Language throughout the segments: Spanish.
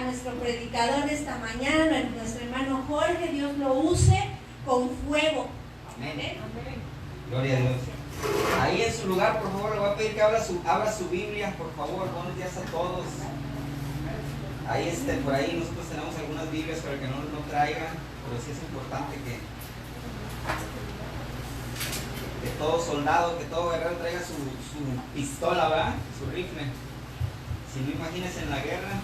nuestro predicador de esta mañana, nuestro hermano Jorge. Dios lo use con fuego. Amén. Gloria a Dios. Ahí en su lugar, por favor, le voy a pedir que abra su Biblia, por favor. Buenos días a todos. Ahí por ahí nosotros tenemos algunas Biblias para que no traigan, pero sí es importante que todo soldado, que todo guerrero traiga su pistola, ¿verdad? Su rifle. Si no, imagínense en la guerra.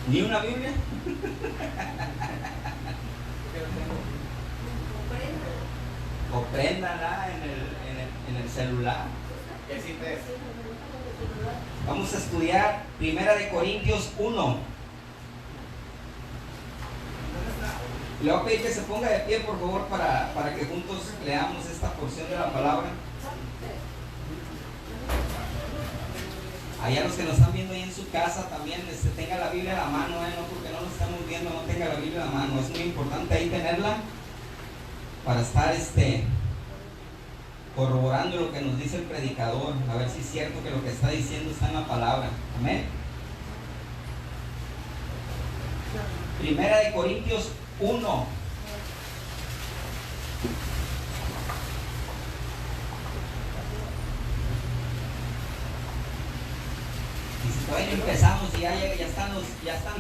¿Ni una Biblia? O préndala en el celular. Vamos a estudiar 1 Corintios 1. Le voy a pedir que se ponga de pie, por favor, para que juntos leamos esta porción de la palabra. Allá los que nos están viendo ahí en su casa también, tenga la Biblia a la mano, no porque no lo estamos viendo, no tenga la Biblia a la mano. Es muy importante ahí tenerla para estar corroborando lo que nos dice el predicador, a ver si es cierto que lo que está diciendo está en la palabra. Amén. 1 Corintios 1. Y si todavía no empezamos y ya están.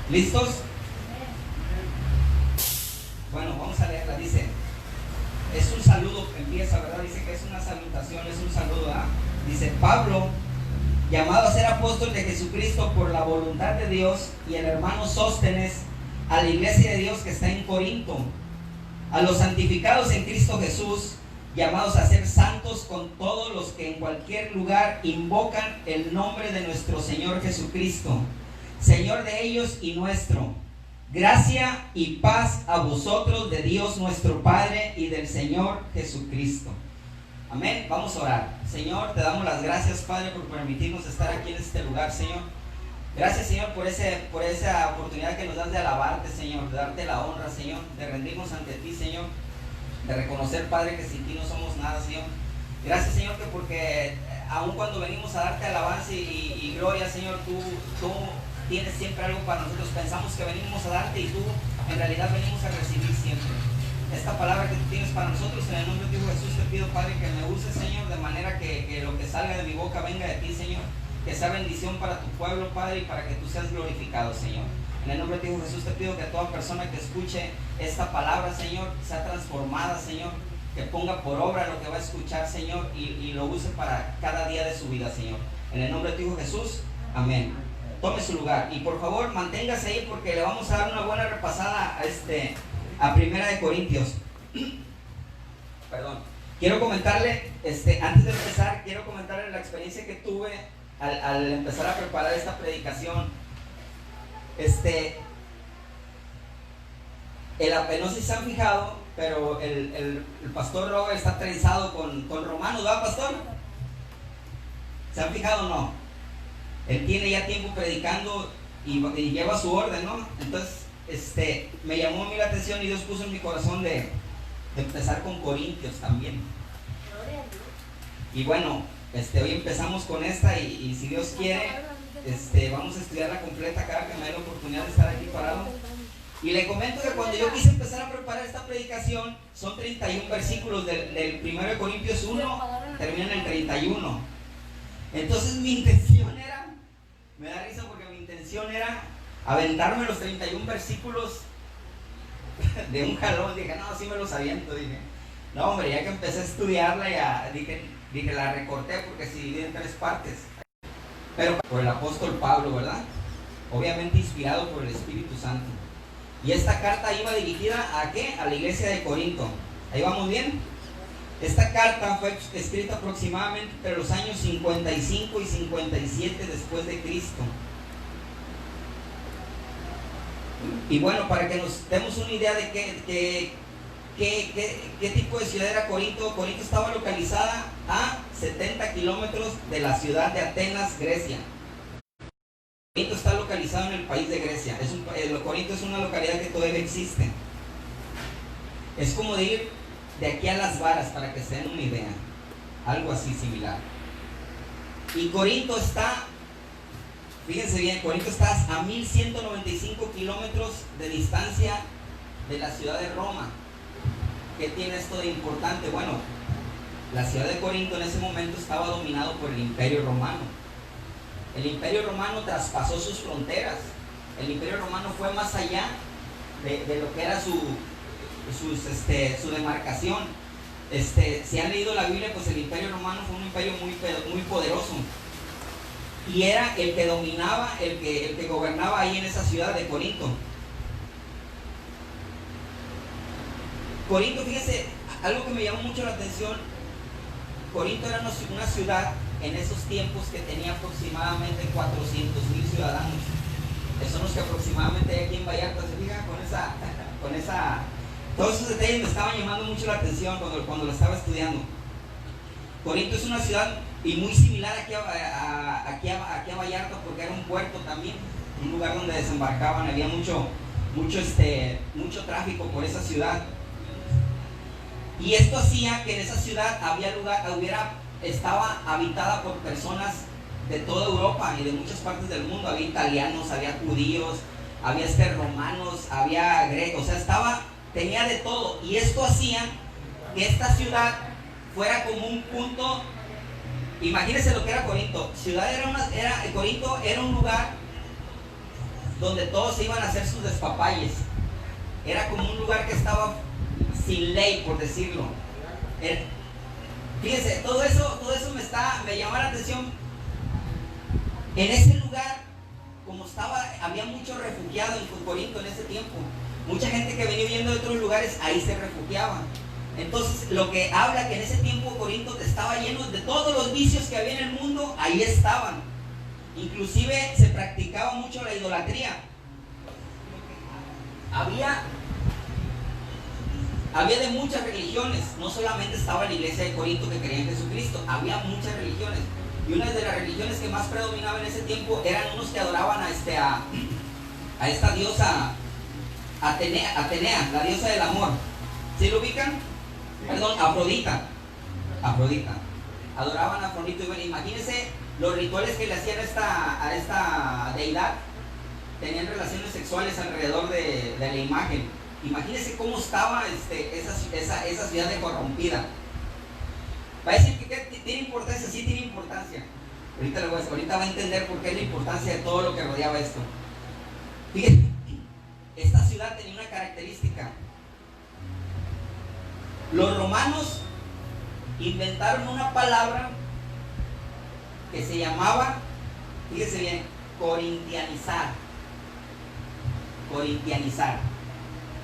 ¿Listos? Bueno, vamos a leerla. Dice, es un saludo, empieza, ¿verdad? Dice que es una salutación, es un saludo, ¿verdad? Dice, Pablo, llamado a ser apóstol de Jesucristo por la voluntad de Dios, y el hermano Sóstenes, a la iglesia de Dios que está en Corinto, a los santificados en Cristo Jesús, llamados a ser santos con todos los que en cualquier lugar invocan el nombre de nuestro Señor Jesucristo, Señor de ellos y nuestro. Gracia y paz a vosotros de Dios nuestro Padre y del Señor Jesucristo. Amén. Vamos a orar. Señor, te damos las gracias, Padre, por permitirnos estar aquí en este lugar, Señor. Gracias, Señor, por esa oportunidad que nos das de alabarte, Señor, de darte la honra, Señor, de rendirnos ante ti, Señor, de reconocer, Padre, que sin ti no somos nada, Señor. Gracias, Señor, que porque aun cuando venimos a darte alabanza y gloria, Señor, tú tienes siempre algo para nosotros. Pensamos que venimos a darte y tú en realidad venimos a recibir siempre esta palabra que tú tienes para nosotros. En el nombre de Jesús te pido, Padre, que me uses, Señor, de manera que lo que salga de mi boca venga de ti, Señor, que sea bendición para tu pueblo, Padre, y para que tú seas glorificado, Señor. En el nombre de Jesús te pido que toda persona que escuche esta palabra, Señor, sea transformada, Señor, que ponga por obra lo que va a escuchar, Señor, y lo use para cada día de su vida, Señor. En el nombre de Jesús, amén. Tome su lugar y por favor manténgase ahí porque le vamos a dar una buena repasada a 1 Corintios. Perdón. Quiero comentarle, antes de empezar, quiero comentarle la experiencia que tuve al empezar a preparar esta predicación. No sé si se han fijado, pero el pastor Robert está trenzado con Romanos, ¿verdad, pastor? ¿Se han fijado o no? Él tiene ya tiempo predicando y lleva su orden, ¿no? Entonces, me llamó a mí la atención y Dios puso en mi corazón de empezar con Corintios también. Y bueno, hoy empezamos con esta y si Dios quiere, vamos a estudiarla completa cada que me dé la oportunidad de estar aquí parado. Y le comento que cuando yo quise empezar a preparar esta predicación, son 31 versículos del 1 Corintios 1, terminan en el 31. Entonces mi intención era, me da risa porque mi intención era aventarme los 31 versículos de un jalón. Dije, no, sí me los aviento. Dije, no, hombre, ya que empecé a estudiarla, ya dije, la recorté porque se divide en 3 partes. Pero por el apóstol Pablo, ¿verdad? Obviamente inspirado por el Espíritu Santo. Y esta carta iba dirigida ¿a qué? A la iglesia de Corinto. ¿Ahí vamos bien? Esta carta fue escrita aproximadamente entre los años 55 y 57 después de Cristo. Y bueno, para que nos demos una idea de qué tipo de ciudad era Corinto. Corinto estaba localizada a 70 kilómetros de la ciudad de Atenas, Grecia. Corinto está localizado en el país de Grecia. Corinto es una localidad que todavía existe. Es como de ir de aquí a Las Varas, para que se den una idea. Algo así similar. Y Corinto está, fíjense bien, Corinto está a 1195 kilómetros de distancia de la ciudad de Roma. ¿Qué tiene esto de importante? Bueno, la ciudad de Corinto en ese momento estaba dominado por el Imperio Romano. El Imperio Romano traspasó sus fronteras. El Imperio Romano fue más allá de lo que era su demarcación. Si han leído la Biblia, pues el Imperio Romano fue un imperio muy poderoso. Y era el que dominaba, el que gobernaba ahí en esa ciudad de Corinto. Corinto, fíjese, algo que me llamó mucho la atención. Corinto era una ciudad en esos tiempos que tenía aproximadamente 400,000 ciudadanos. Esos son los que aproximadamente hay aquí en Vallarta. Se fijan con esa todos esos detalles me estaban llamando mucho la atención cuando lo estaba estudiando. Corinto es una ciudad y muy similar aquí a Vallarta, porque era un puerto también, un lugar donde desembarcaban. Había mucho tráfico por esa ciudad. Y esto hacía que en esa ciudad estaba habitada por personas de toda Europa y de muchas partes del mundo. Había italianos, había judíos, había romanos, había grecos, o sea, tenía de todo. Y esto hacía que esta ciudad fuera como un punto. Imagínense lo que era Corinto. Corinto era un lugar donde todos se iban a hacer sus despapalles. Era como un lugar que estaba sin ley, por decirlo. Fíjense, todo eso me llama la atención. En ese lugar, como había muchos refugiados en Corinto en ese tiempo. Mucha gente que venía huyendo de otros lugares, ahí se refugiaban. Entonces, lo que habla que en ese tiempo Corinto estaba lleno de todos los vicios que había en el mundo, ahí estaban. Inclusive se practicaba mucho la idolatría. Había de muchas religiones. No solamente estaba la iglesia de Corinto que creía en Jesucristo, había muchas religiones. Y una de las religiones que más predominaba en ese tiempo eran unos que adoraban a esta diosa Atenea, la diosa del amor. ¿Sí lo ubican? Perdón, Afrodita. Adoraban a Afrodita. Y bueno, imagínense los rituales que le hacían a esta deidad. Tenían relaciones sexuales alrededor de la imagen. Imagínense cómo estaba esa ciudad de corrompida. Va a decir que tiene importancia, sí tiene importancia. Ahorita va a entender por qué es la importancia de todo lo que rodeaba esto. Fíjense, esta ciudad tenía una característica. Los romanos inventaron una palabra que se llamaba, fíjense bien, corintianizar.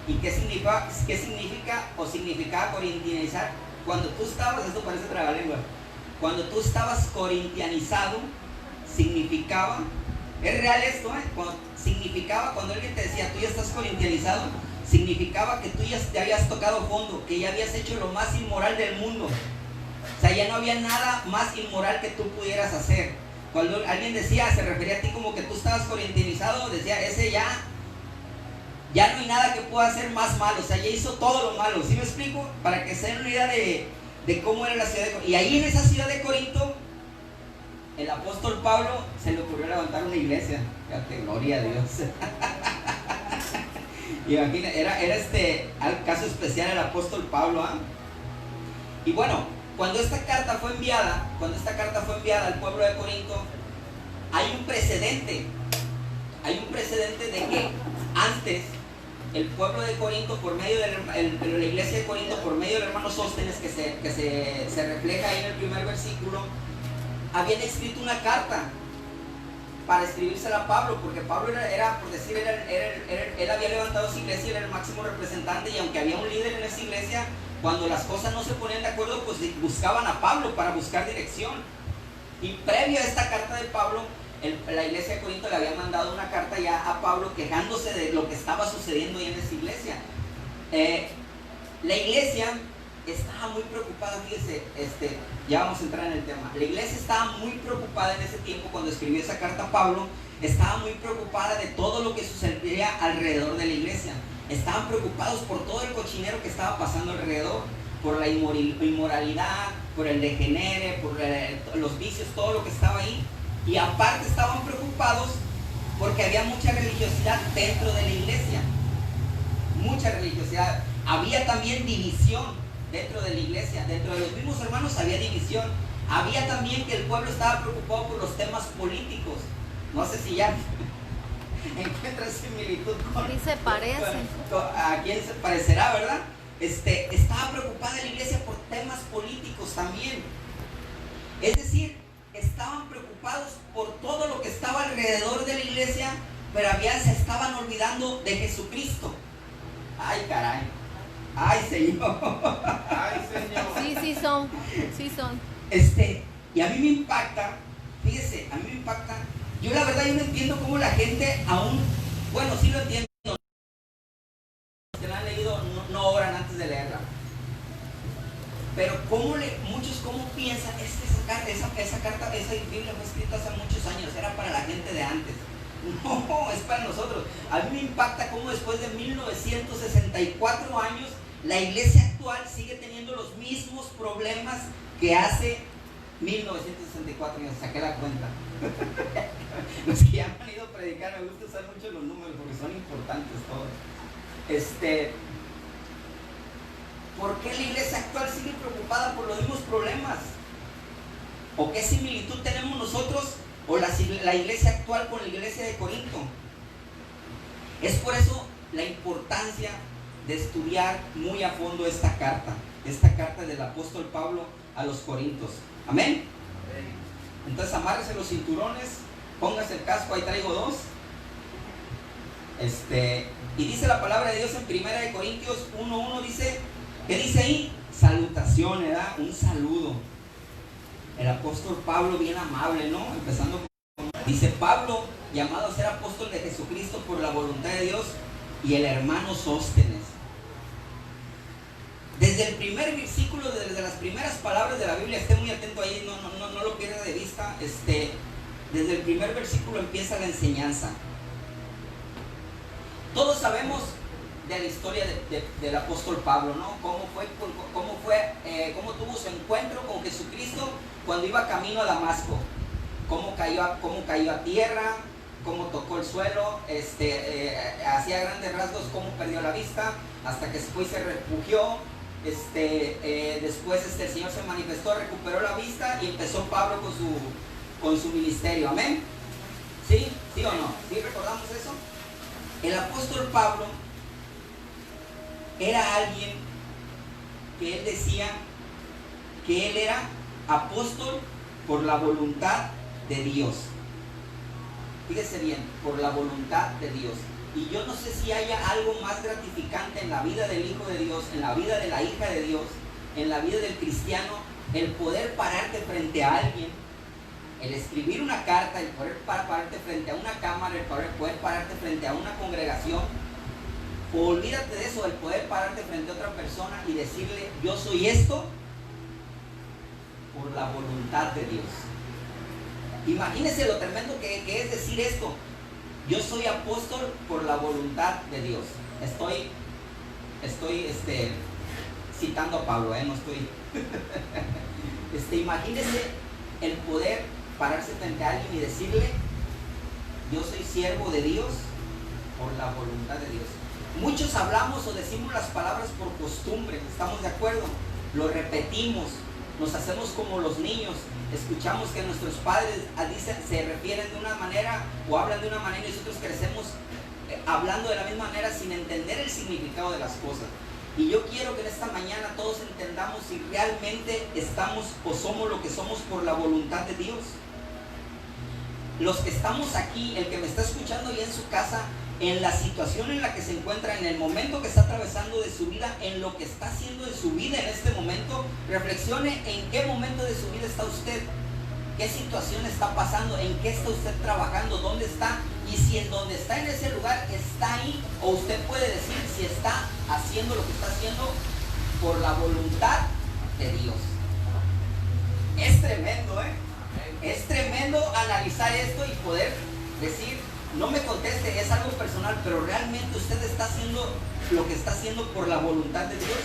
¿Y qué significa o significaba corintianizar? Cuando tú estabas, esto parece trabalengua, cuando tú estabas corintianizado, significaba, es real esto, significaba, cuando alguien te decía, tú ya estás corintianizado, significaba que tú ya te habías tocado fondo, que ya habías hecho lo más inmoral del mundo. O sea, ya no había nada más inmoral que tú pudieras hacer. Cuando alguien decía, se refería a ti como que tú estabas corintianizado, decía, ese ya no hay nada que pueda hacer más malo. O sea, ya hizo todo lo malo. ¿Sí me explico? Para que se den una idea de cómo era la ciudad de Corinto. Y ahí en esa ciudad de Corinto, el apóstol Pablo se le ocurrió levantar una iglesia. Fíjate, gloria a Dios. Imagina, era caso especial el apóstol Pablo, ¿eh? Y bueno, cuando esta carta fue enviada al pueblo de Corinto, hay un precedente de que antes el pueblo de Corinto, por medio de la iglesia de Corinto, por medio del hermano Sóstenes, que se refleja ahí en el primer versículo, habían escrito una carta para escribírsela a Pablo, porque Pablo él había levantado su iglesia, era el máximo representante, y aunque había un líder en esa iglesia, cuando las cosas no se ponían de acuerdo, pues buscaban a Pablo para buscar dirección. Y previo a esta carta de Pablo, la iglesia de Corinto le había mandado una carta ya a Pablo quejándose de lo que estaba sucediendo ahí en esa iglesia. La iglesia estaba muy preocupada, fíjese, ya vamos a entrar en el tema. La iglesia estaba muy preocupada en ese tiempo cuando escribió esa carta a Pablo, estaba muy preocupada de todo lo que sucedía alrededor de la iglesia. Estaban preocupados por todo el cochinero que estaba pasando alrededor, por la inmoralidad, por el degenere, por los vicios, todo lo que estaba ahí. Y aparte estaban preocupados porque había mucha religiosidad dentro de la iglesia. Mucha religiosidad. Había también división dentro de la iglesia. Dentro de los mismos hermanos había división. Había también que el pueblo estaba preocupado por los temas políticos. No sé si ya encuentras similitud con... Sí se parece. ¿A quién se parecerá, verdad? Estaba preocupada la iglesia por temas políticos también. Es decir, estaban preocupados por todo lo que estaba alrededor de la iglesia, pero se estaban olvidando de Jesucristo. Ay, caray. Ay, Señor. Ay, Señor. Sí son. Sí son. Y a mí me impacta, fíjese, a mí me impacta. Yo la verdad, yo no entiendo cómo la gente aún, bueno, sí lo entiendo. Los que la han leído no oran antes de leerla. Pero muchos cómo piensan, es que esa carta, esa Biblia fue escrita hace muchos años, era para la gente de antes. No, es para nosotros. A mí me impacta cómo después de 1964 años, la iglesia actual sigue teniendo los mismos problemas que hace 1964 años. Saqué la cuenta. Los que ya han ido a predicar, me gusta usar mucho los números porque son importantes todos. ¿Por qué la iglesia actual sigue preocupada por los mismos problemas? ¿O qué similitud tenemos nosotros o la iglesia actual con la iglesia de Corinto? Es por eso la importancia de estudiar muy a fondo esta carta del apóstol Pablo a los Corintios. Amén. Entonces amárrese los cinturones, póngase el casco, ahí traigo dos. Y dice la palabra de Dios en 1 Corintios 1:1, dice, ¿qué dice ahí? Salutación, ¿verdad? Un saludo. El apóstol Pablo, bien amable, ¿no? Empezando con... Dice Pablo, llamado a ser apóstol de Jesucristo por la voluntad de Dios, y el hermano Sóstenes. Desde el primer versículo, desde las primeras palabras de la Biblia, esté muy atento ahí, no lo pierda de vista. Desde el primer versículo empieza la enseñanza. Todos sabemos de la historia del apóstol Pablo, ¿no? Cómo tuvo su encuentro con Jesucristo cuando iba camino a Damasco. Cómo cayó a tierra, cómo tocó el suelo, hacía grandes rasgos cómo perdió la vista, hasta que después se refugió. Después el Señor se manifestó, recuperó la vista y empezó Pablo con su ministerio. ¿Amén? ¿Sí? ¿Sí o no? ¿Sí recordamos eso? El apóstol Pablo era alguien que él decía que él era apóstol por la voluntad de Dios. Fíjese bien, por la voluntad de Dios. Y yo no sé si haya algo más gratificante en la vida del Hijo de Dios, en la vida de la hija de Dios, en la vida del cristiano, el poder pararte frente a alguien, el escribir una carta, el poder pararte frente a una cámara, el poder pararte frente a una congregación. O olvídate de eso, el poder pararte frente a otra persona y decirle, yo soy esto por la voluntad de Dios. Imagínense lo tremendo que es decir esto. Yo soy apóstol por la voluntad de Dios. Estoy citando a Pablo, no estoy. Imagínense el poder pararse frente a alguien y decirle, yo soy siervo de Dios por la voluntad de Dios. Muchos hablamos o decimos las palabras por costumbre, ¿estamos de acuerdo? Lo repetimos, nos hacemos como los niños, escuchamos que nuestros padres se refieren de una manera o hablan de una manera y nosotros crecemos hablando de la misma manera sin entender el significado de las cosas. Y yo quiero que en esta mañana todos entendamos si realmente estamos o somos lo que somos por la voluntad de Dios. Los que estamos aquí, el que me está escuchando ya en su casa, en la situación en la que se encuentra, en el momento que está atravesando de su vida, en lo que está haciendo de su vida en este momento, reflexione en qué momento de su vida está usted, qué situación está pasando, en qué está usted trabajando, dónde está, y si en donde está en ese lugar está ahí, o usted puede decir si está haciendo lo que está haciendo por la voluntad de Dios. Es tremendo, Es tremendo analizar esto y poder decir, no me conteste, es algo personal, pero realmente usted está haciendo lo que está haciendo por la voluntad de Dios.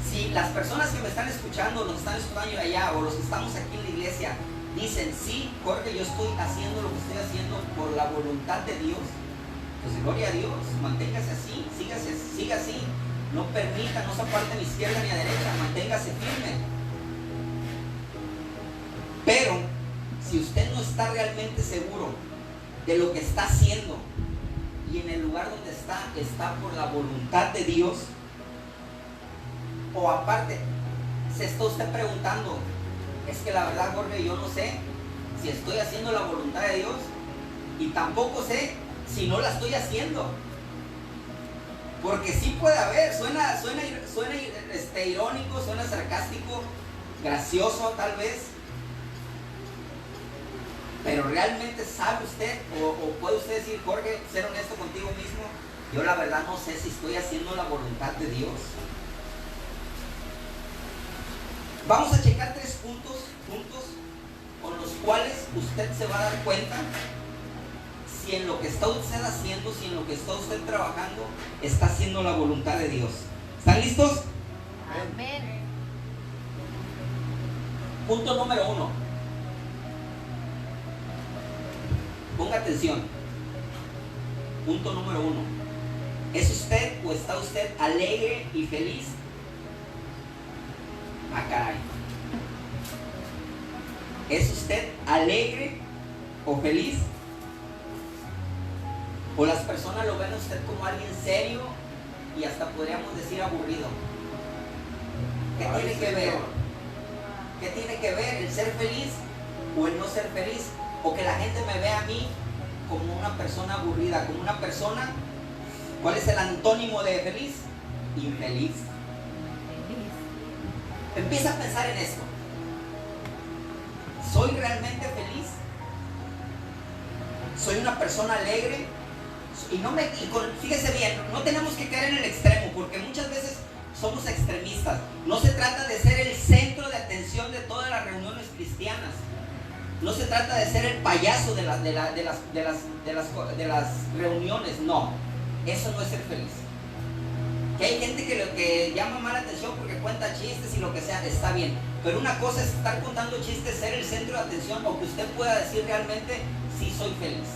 Si las personas que me están escuchando, los que están escuchando allá, o los que estamos aquí en la iglesia, dicen, sí, Jorge, yo estoy haciendo lo que estoy haciendo por la voluntad de Dios, pues gloria a Dios, manténgase así, siga así, no permita, no se aparte ni izquierda ni a derecha, manténgase firme. Pero si usted no está realmente seguro de lo que está haciendo y en el lugar donde está por la voluntad de Dios, o aparte se está usted preguntando, es que la verdad, Jorge, yo no sé si estoy haciendo la voluntad de Dios y tampoco sé si no la estoy haciendo, porque sí puede haber, suena irónico, suena sarcástico, gracioso tal vez, pero realmente sabe usted o puede usted decir, Jorge, ser honesto contigo mismo, yo la verdad no sé si estoy haciendo la voluntad de Dios. Vamos a checar 3 puntos con los cuales usted se va a dar cuenta si en lo que está usted haciendo, si en lo que está usted trabajando, está haciendo la voluntad de Dios. ¿Están listos? Amén. Punto número 1. Ponga atención. Punto número 1. ¿Es usted o está usted alegre y feliz? Ah, caray. ¿Es usted alegre o feliz? ¿O las personas lo ven a usted como alguien serio y hasta podríamos decir aburrido? ¿Qué tiene que ver? ¿Qué tiene que ver el ser feliz o el no ser feliz? O que la gente me vea a mí como una persona aburrida, como una persona, ¿cuál es el antónimo de feliz? Infeliz. Empieza a pensar en esto. ¿Soy realmente feliz? ¿Soy una persona alegre? Fíjese bien, no tenemos que caer en el extremo, porque muchas veces somos extremistas. No se trata de ser el centro de atención de todas las reuniones cristianas. No se trata de ser el payaso de las reuniones. No, eso no es ser feliz. Que hay gente que llama mala atención porque cuenta chistes y lo que sea, está bien. Pero una cosa es estar contando chistes, ser el centro de atención, o que usted pueda decir realmente, sí soy feliz.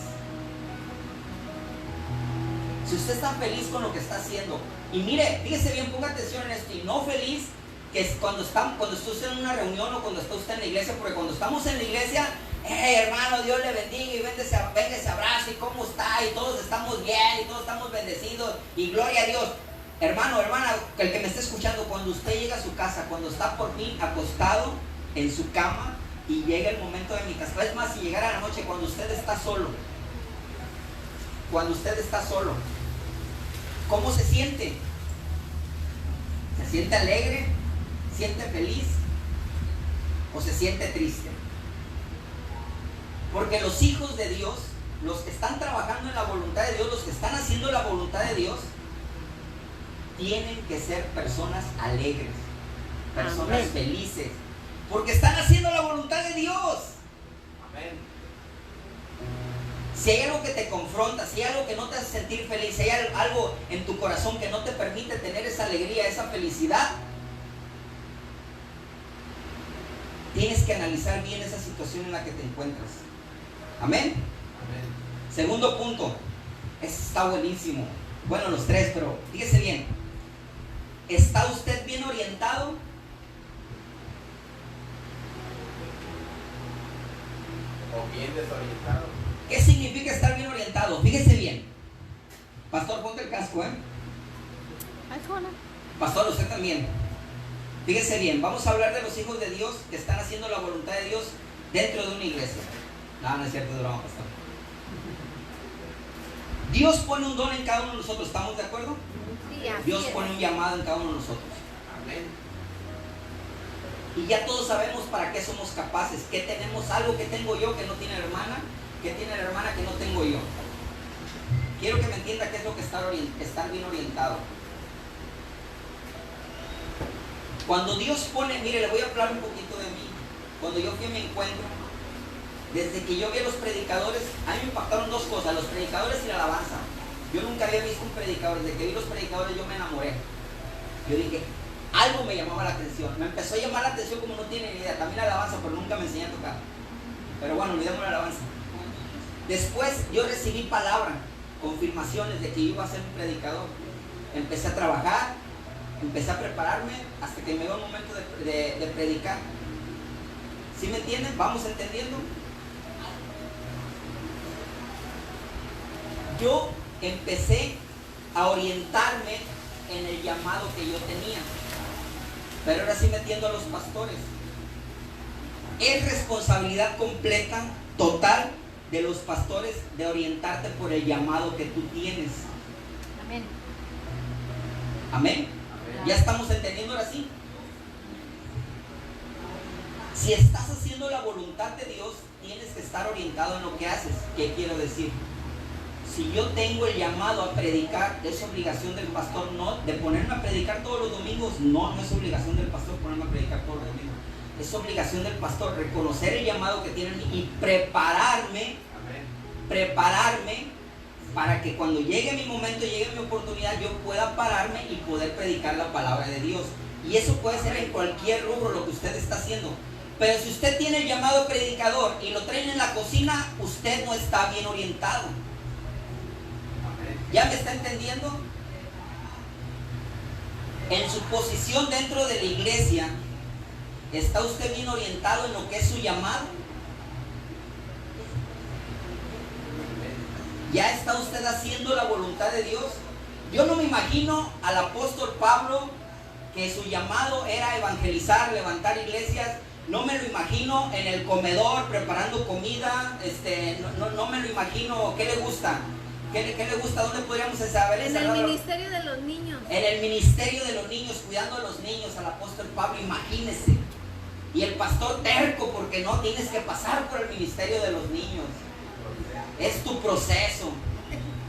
Si usted está feliz con lo que está haciendo, y mire, fíjese bien, ponga atención en esto, y no feliz, que es cuando está usted en una reunión o cuando está usted en la iglesia, porque cuando estamos en la iglesia, hermano, Dios le bendiga y venga ese abrazo, y cómo está, y todos estamos bien, y todos estamos bendecidos, y gloria a Dios. Hermano, hermana, el que me está escuchando, cuando usted llega a su casa, cuando está por fin acostado en su cama y llega el momento de mi casa, es más, si llegara la noche, cuando usted está solo, ¿cómo se siente? ¿Se siente alegre? ¿Se siente feliz? ¿O se siente triste? Porque los hijos de Dios, los que están trabajando en la voluntad de Dios, los que están haciendo la voluntad de Dios, tienen que ser personas alegres, personas Amén. felices, porque están haciendo la voluntad de Dios. Amén. Si hay algo que te confronta, si hay algo que no te hace sentir feliz, si hay algo en tu corazón que no te permite tener esa alegría, esa felicidad, tienes que analizar bien esa situación en la que te encuentras. Amén. Amén. Segundo punto, este está buenísimo. Bueno, los 3, pero fíjese bien. ¿Está usted bien orientado? O bien desorientado. ¿Qué significa estar bien orientado? Fíjese bien. Pastor, ponte el casco, Pastor, usted también. Fíjese bien, vamos a hablar de los hijos de Dios que están haciendo la voluntad de Dios dentro de una iglesia. No, no es cierto, es broma, pastor. Dios pone un don en cada uno de nosotros, ¿estamos de acuerdo? Sí, así Dios es. pone un llamado en cada uno de nosotros. Amén. Y ya todos sabemos para qué somos capaces, que tenemos algo que tengo yo que no tiene la hermana, que tiene la hermana que no tengo yo. Quiero que me entienda qué es lo que es estar bien orientado. Cuando Dios pone, mire, le voy a hablar un poquito de mí. Cuando yo fui a mi encuentro desde que yo vi a los predicadores, a mí me impactaron dos cosas, los predicadores y la alabanza. Yo nunca había visto un predicador, desde que vi los predicadores yo me enamoré. Yo dije, algo me llamaba la atención, me empezó a llamar la atención como no tienen ni idea, también la alabanza, pero nunca me enseñé a tocar. Pero bueno, olvidemos la alabanza. Después yo recibí palabra, confirmaciones de que iba a ser un predicador. Empecé a trabajar, empecé a prepararme hasta que me llegó el momento de predicar. ¿Sí me entienden? ¿Vamos entendiendo? Yo empecé a orientarme en el llamado que yo tenía. Pero ahora sí metiendo a los pastores. Es responsabilidad completa, total, de los pastores de orientarte por el llamado que tú tienes. Amén. Amén. ¿Ya estamos entendiendo ahora sí? Si estás haciendo la voluntad de Dios, tienes que estar orientado en lo que haces. ¿Qué quiero decir? Si yo tengo el llamado a predicar, es obligación del pastor no de ponerme a predicar todos los domingos. No es obligación del pastor ponerme a predicar todos los domingos. Es obligación del pastor reconocer el llamado que tienen y prepararme para que cuando llegue mi momento, llegue mi oportunidad, yo pueda pararme y poder predicar la palabra de Dios. Y eso puede ser en cualquier rubro lo que usted está haciendo. Pero si usted tiene el llamado predicador y lo traen en la cocina, usted no está bien orientado. ¿Ya me está entendiendo? En su posición dentro de la iglesia, ¿está usted bien orientado en lo que es su llamado? ¿Ya está usted haciendo la voluntad de Dios? Yo no me imagino al apóstol Pablo que su llamado era evangelizar, levantar iglesias. No me lo imagino en el comedor preparando comida. No me lo imagino. ¿Qué le gusta? ¿Qué le gusta? ¿Dónde podríamos saber? En el ministerio de los niños. En el ministerio de los niños, cuidando a los niños, al apóstol Pablo, imagínese. Y el pastor terco, porque no tienes que pasar por el ministerio de los niños. Es tu proceso.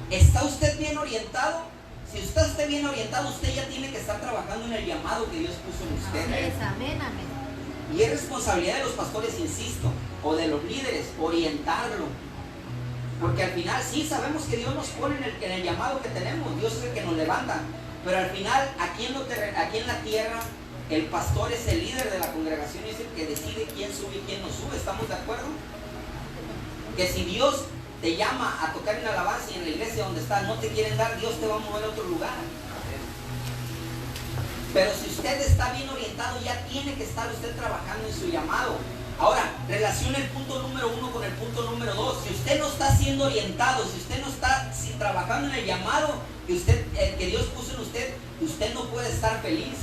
¿Está usted bien orientado? Si usted está bien orientado, usted ya tiene que estar trabajando en el llamado que Dios puso en usted. Amén, amén. Y es responsabilidad de los pastores, insisto, o de los líderes, orientarlo. Porque al final sí sabemos que Dios nos pone en el llamado que tenemos. Dios es el que nos levanta. Pero al final, aquí en la tierra, el pastor es el líder de la congregación y es el que decide quién sube y quién no sube. ¿Estamos de acuerdo? Que si Dios te llama a tocar en alabanza y en la iglesia donde estás no te quieren dar, Dios te va a mover a otro lugar. Pero si usted está bien orientado, ya tiene que estar usted trabajando en su llamado. Ahora, relaciona el punto número 1 con el punto número 2. Si usted no está siendo orientado, si usted no está trabajando en el llamado que Dios puso en usted, usted no puede estar feliz.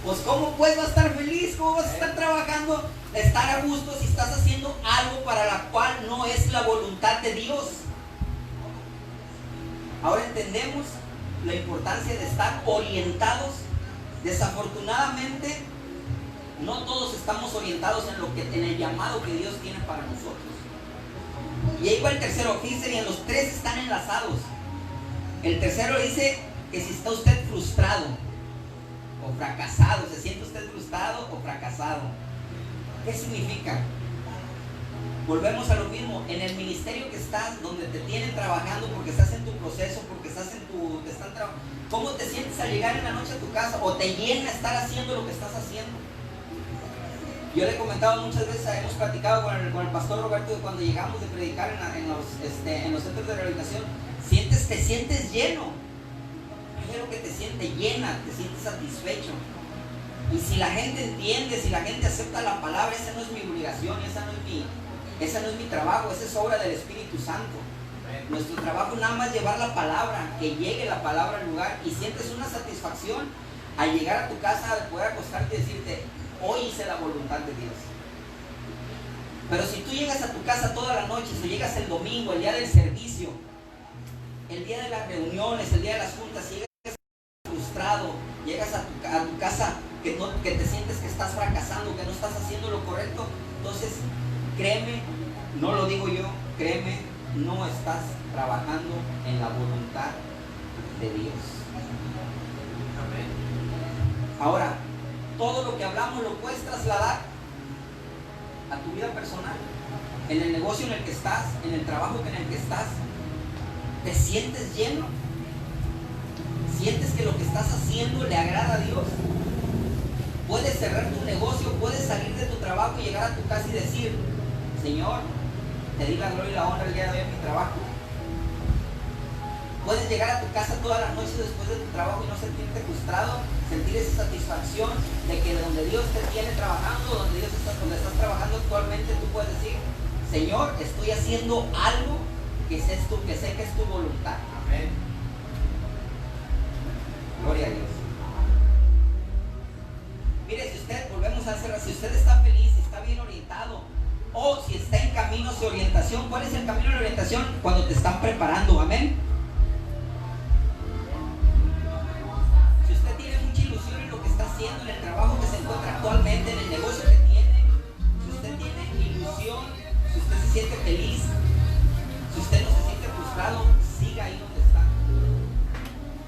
Pues ¿cómo pues va a estar feliz? ¿Cómo vas a estar trabajando, estar a gusto si estás haciendo algo para la cual no es la voluntad de Dios? Ahora entendemos la importancia de estar orientados. Desafortunadamente, no todos estamos orientados en el llamado que Dios tiene para nosotros. Y ahí va el tercero, fíjense bien, los tres están enlazados. El tercero dice que si está usted frustrado o fracasado, ¿se siente usted frustrado o fracasado? ¿Qué significa? Volvemos a lo mismo, en el ministerio que estás, donde te tienen trabajando porque estás en tu proceso, porque ¿cómo te sientes al llegar en la noche a tu casa? ¿O te llena estar haciendo lo que estás haciendo? Yo le he comentado muchas veces, hemos platicado con el pastor Roberto, que cuando llegamos de predicar en los centros de rehabilitación, te sientes lleno. Es lo que te siente llena, te sientes satisfecho. Y si la gente entiende, si la gente acepta la palabra, esa no es mi obligación, esa no es mi trabajo, esa es obra del Espíritu Santo. Nuestro trabajo nada más llevar la palabra, que llegue la palabra al lugar, y sientes una satisfacción al llegar a tu casa, al poder acostarte y decirte, hoy hice la voluntad de Dios. Pero si tú llegas a tu casa toda la noche, si llegas el domingo, el día del servicio, el día de las reuniones, el día de las juntas, si llegas frustrado, llegas a tu casa que te sientes que estás fracasando, que no estás haciendo lo correcto, entonces créeme, no lo digo yo, créeme, no estás trabajando en la voluntad de Dios. Ahora, todo lo que hablamos lo puedes trasladar a tu vida personal, en el negocio en el que estás, en el trabajo en el que estás. ¿Te sientes lleno? ¿Sientes que lo que estás haciendo le agrada a Dios? Puedes cerrar tu negocio, puedes salir de tu trabajo y llegar a tu casa y decir: Señor, te di la gloria y la honra el día de hoy en mi trabajo. Puedes llegar a tu casa toda la noche después de tu trabajo y no sentirte frustrado, sentir esa satisfacción de que donde Dios te tiene trabajando, donde estás trabajando actualmente, tú puedes decir: Señor, estoy haciendo algo que sé que es tu voluntad. Amén. Gloria a Dios. Mire, volvemos a hacer, si usted está feliz, si está bien orientado, o si está en caminos de orientación, ¿cuál es el camino de orientación? Cuando te están preparando, amén. Si usted tiene mucha ilusión en lo que está haciendo, en el trabajo que se encuentra actualmente, en el negocio que tiene, si usted tiene ilusión, si usted se siente feliz, si usted no se siente frustrado, siga ahí donde está.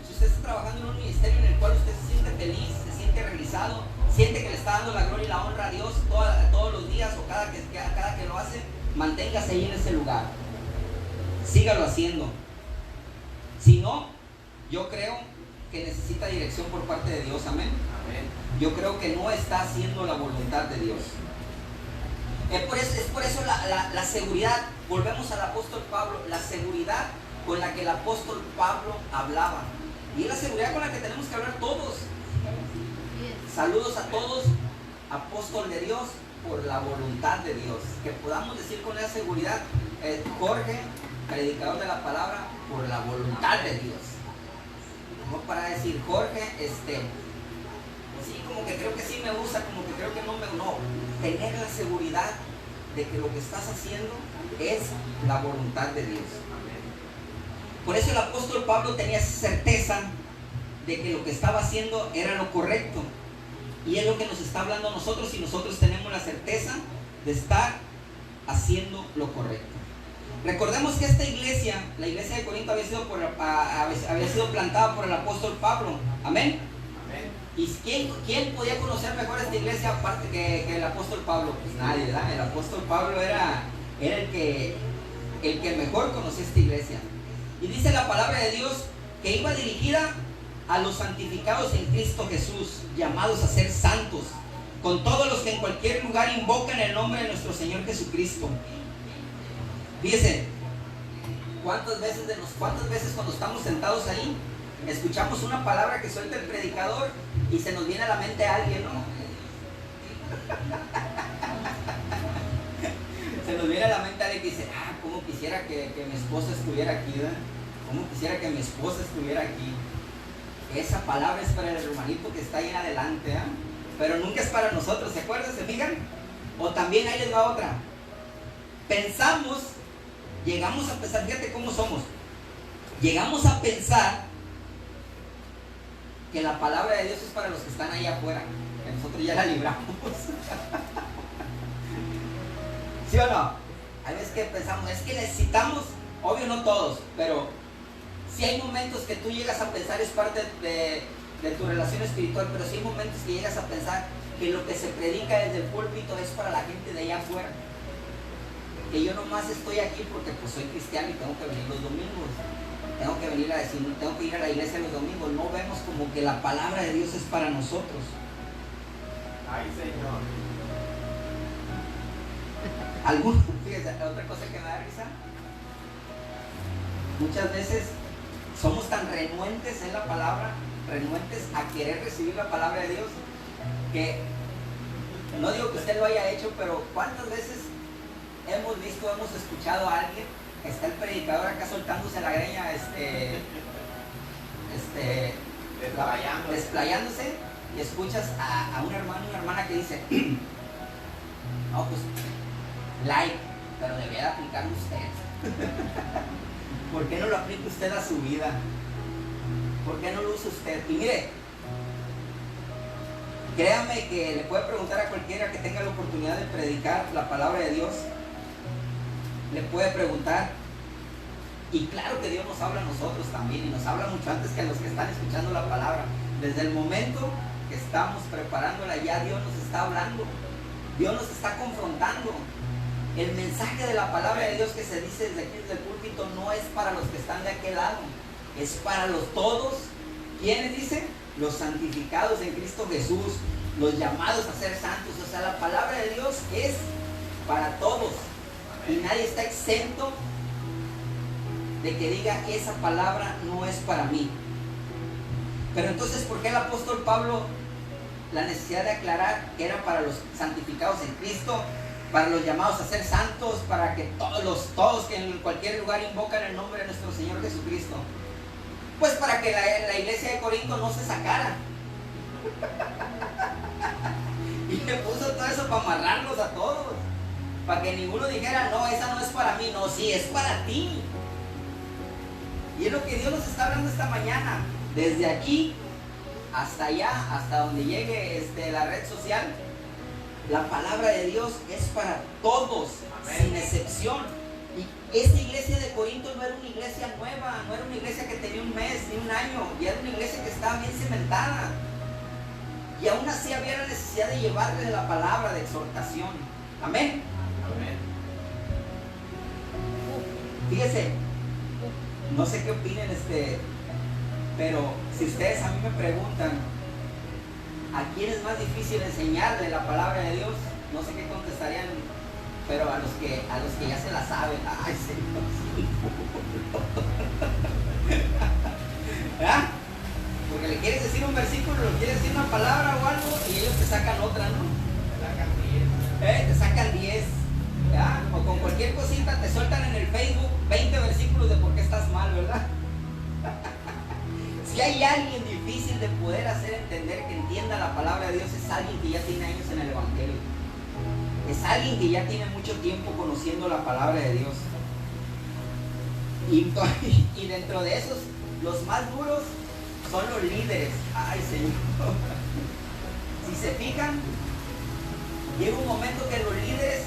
Si usted está trabajando en un ministerio en el cual usted se siente feliz, se siente realizado, siente que le está dando la gloria y la honra a Dios todos los días o cada que lo hace, manténgase ahí en ese lugar. Sígalo haciendo. Si no, yo creo que necesita dirección por parte de Dios, amén. Amén. Yo creo que no está haciendo la voluntad de Dios. Es por eso la seguridad, volvemos al apóstol Pablo, la seguridad con la que el apóstol Pablo hablaba. Y es la seguridad con la que tenemos que hablar todos. Saludos a todos, apóstol de Dios, por la voluntad de Dios. Que podamos decir con esa seguridad: Jorge, predicador de la palabra, por la voluntad de Dios. No para decir: Jorge, sí, como que creo que sí me gusta, como que creo que no me... No, tener la seguridad de que lo que estás haciendo es la voluntad de Dios. Por eso el apóstol Pablo tenía esa certeza de que lo que estaba haciendo era lo correcto. Y es lo que nos está hablando a nosotros, y nosotros tenemos la certeza de estar haciendo lo correcto. Recordemos que esta iglesia, la iglesia de Corinto, había sido plantada por el apóstol Pablo. Amén. Amén. ¿Y quién podía conocer mejor esta iglesia aparte que el apóstol Pablo? Pues nadie, ¿verdad? El apóstol Pablo era el que mejor conocía esta iglesia. Y dice la palabra de Dios que iba dirigida a los santificados en Cristo Jesús, llamados a ser santos, con todos los que en cualquier lugar invocan el nombre de nuestro Señor Jesucristo. Fíjense, ¿cuántas veces cuando estamos sentados ahí, escuchamos una palabra que suelta el predicador y se nos viene a la mente a alguien, ¿no? Se nos viene a la mente a alguien que dice: cómo quisiera que mi esposa estuviera aquí, ¿verdad? Cómo quisiera que mi esposa estuviera aquí. Esa palabra es para el hermanito que está ahí en adelante, ¿eh? Pero nunca es para nosotros, ¿se acuerdan? ¿Se fijan? O también ahí les va otra. Llegamos a pensar, fíjate cómo somos. Llegamos a pensar que la palabra de Dios es para los que están ahí afuera, que nosotros ya la libramos. ¿Sí o no? Hay veces que pensamos, es que necesitamos, obvio no todos, pero si hay momentos que tú llegas a pensar, es parte de tu relación espiritual, pero si hay momentos que llegas a pensar que lo que se predica desde el púlpito es para la gente de allá afuera. Que yo nomás estoy aquí porque pues soy cristiano y tengo que venir los domingos. Tengo que ir a la iglesia los domingos. No vemos como que la palabra de Dios es para nosotros. Ay, Señor. Fíjense, otra cosa que me da risa. Muchas veces somos tan renuentes en la palabra, renuentes a querer recibir la palabra de Dios, que no digo que usted lo haya hecho, pero ¿cuántas veces hemos escuchado a alguien? Está el predicador acá soltándose la greña, desplayándose, y escuchas a un hermano, una hermana que dice: no, pues, like, pero debería de aplicarlo usted. ¿Por qué no lo aplica usted a su vida? ¿Por qué no lo usa usted? Y mire, créame que le puede preguntar a cualquiera que tenga la oportunidad de predicar la palabra de Dios. Le puede preguntar. Y claro que Dios nos habla a nosotros también, y nos habla mucho antes que a los que están escuchando la palabra. Desde el momento que estamos preparándola, ya Dios nos está hablando. Dios nos está confrontando. El mensaje de la palabra de Dios que se dice desde aquí, desde el púlpito, no es para los que están de aquel lado, es para los todos. ¿Quiénes dice? Los santificados en Cristo Jesús, los llamados a ser santos. O sea, la palabra de Dios es para todos. Y nadie está exento de que diga, esa palabra no es para mí. Pero entonces, ¿por qué el apóstol Pablo la necesidad de aclarar que era para los santificados en Cristo, para los llamados a ser santos, para que todos que en cualquier lugar invocan el nombre de nuestro Señor Jesucristo? Pues para que la iglesia de Corinto no se sacara. Y le puso todo eso para amarrarlos a todos, para que ninguno dijera, no, esa no es para mí. No, sí, es para ti. Y es lo que Dios nos está hablando esta mañana. Desde aquí hasta allá, hasta donde llegue la red social, la palabra de Dios es para todos. Amén. Sin excepción. Y esta iglesia de Corinto no era una iglesia nueva, no era una iglesia que tenía un mes ni un año, ya era una iglesia que estaba bien cimentada. Y aún así había la necesidad de llevarle la palabra de exhortación. Amén. Amén. Fíjese, no sé qué opinen, pero si ustedes a mí me preguntan a quién es más difícil enseñarle la palabra de Dios, no sé qué contestarían, pero a los que ya se la saben. Ay, Señor. ¿Ah? Porque le quieres decir un versículo, le quieres decir una palabra o algo y ellos te sacan otra, ¿no? Te sacan 10. ¿Ya? O con cualquier cosita te sueltan en el Facebook 20 versículos de por qué estás mal, ¿verdad? Si hay alguien difícil de poder hacer entender que entienda la palabra de Dios, es alguien que ya tiene años en el Evangelio. Es alguien que ya tiene mucho tiempo conociendo la palabra de Dios. Y dentro de esos, los más duros son los líderes. Ay, Señor. Si se fijan, llega un momento que los líderes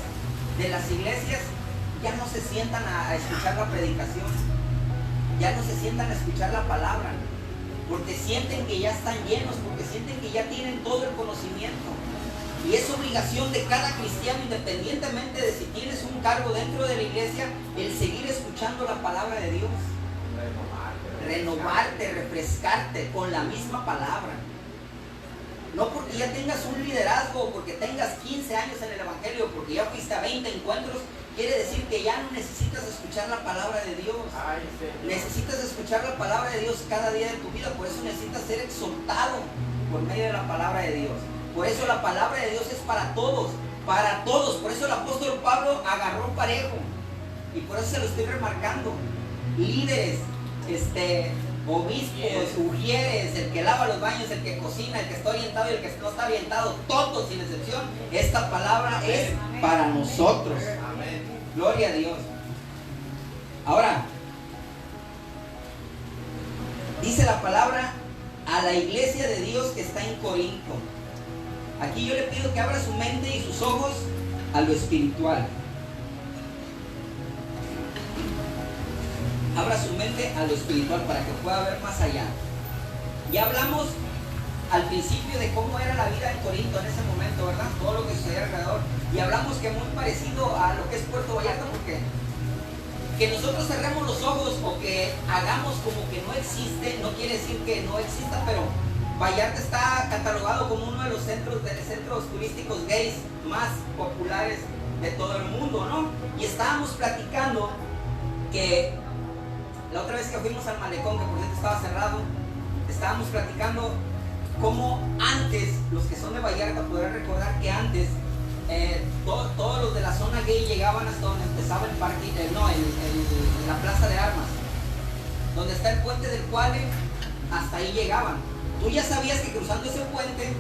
de las iglesias ya no se sientan a escuchar la predicación, ya no se sientan a escuchar la palabra, porque sienten que ya están llenos, porque sienten que ya tienen todo el conocimiento. Y es obligación de cada cristiano, independientemente de si tienes un cargo dentro de la iglesia, el seguir escuchando la palabra de Dios. Renovarte, refrescarte con la misma palabra. No porque ya tengas un liderazgo, porque tengas 15 años en el Evangelio, porque ya fuiste a 20 encuentros, quiere decir que ya no necesitas escuchar la palabra de Dios. Necesitas escuchar la palabra de Dios cada día de tu vida. Por eso necesitas ser exhortado por medio de la palabra de Dios. Por eso la palabra de Dios es para todos, para todos. Por eso el apóstol Pablo agarró parejo. Y por eso se lo estoy remarcando. Líderes, obispos, ujieres, el que lava los baños, el que cocina, el que está orientado y el que no está orientado, todos sin excepción, esta palabra es para nosotros. Amén. Gloria a Dios. Ahora, dice la palabra a la iglesia de Dios que está en Corinto. Aquí yo le pido que abra su mente y sus ojos a lo espiritual. Abra su mente a lo espiritual para que pueda ver más allá. Ya hablamos al principio de cómo era la vida en Corinto en ese momento, ¿verdad? Todo lo que sucedía alrededor. Y hablamos que muy parecido a lo que es Puerto Vallarta, porque que nosotros cerremos los ojos o que hagamos como que no existe, no quiere decir que no exista, pero Vallarta está catalogado como uno de los centros turísticos gays más populares de todo el mundo, ¿no? Y estábamos platicando que la otra vez que fuimos al malecón, que por cierto estaba cerrado, estábamos platicando cómo antes, los que son de Vallarta podrán recordar que antes todos los de la zona gay llegaban hasta donde empezaba el parque, en la plaza de armas, donde está el puente del Cuale, hasta ahí llegaban. Tú ya sabías que cruzando ese puente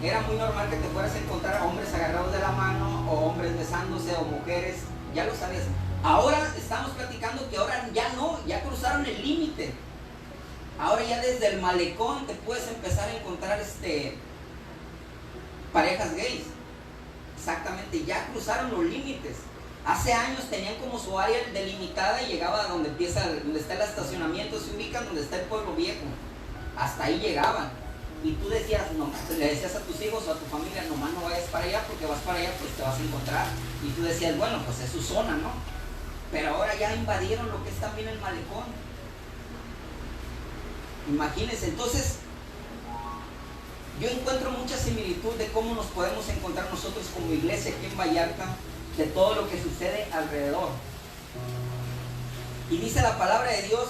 era muy normal que te fueras a encontrar a hombres agarrados de la mano, o hombres besándose, o mujeres, ya lo sabías. Ahora estamos platicando que ahora ya no, ya cruzaron el límite. Ahora ya desde el malecón te puedes empezar a encontrar parejas gays. Exactamente, ya cruzaron los límites. Hace años tenían como su área delimitada y llegaba a donde está el estacionamiento, se ubican donde está el pueblo viejo. Hasta ahí llegaban. y tú decías, no, le decías a tus hijos o a tu familia, nomás no vayas para allá, porque vas para allá, pues te vas a encontrar. Y tú decías, bueno, pues es su zona, ¿no? Pero ahora ya invadieron lo que es también el malecón. Imagínense, entonces, yo encuentro mucha similitud de cómo nos podemos encontrar nosotros como iglesia aquí en Vallarta, de todo lo que sucede alrededor. Y dice la palabra de Dios,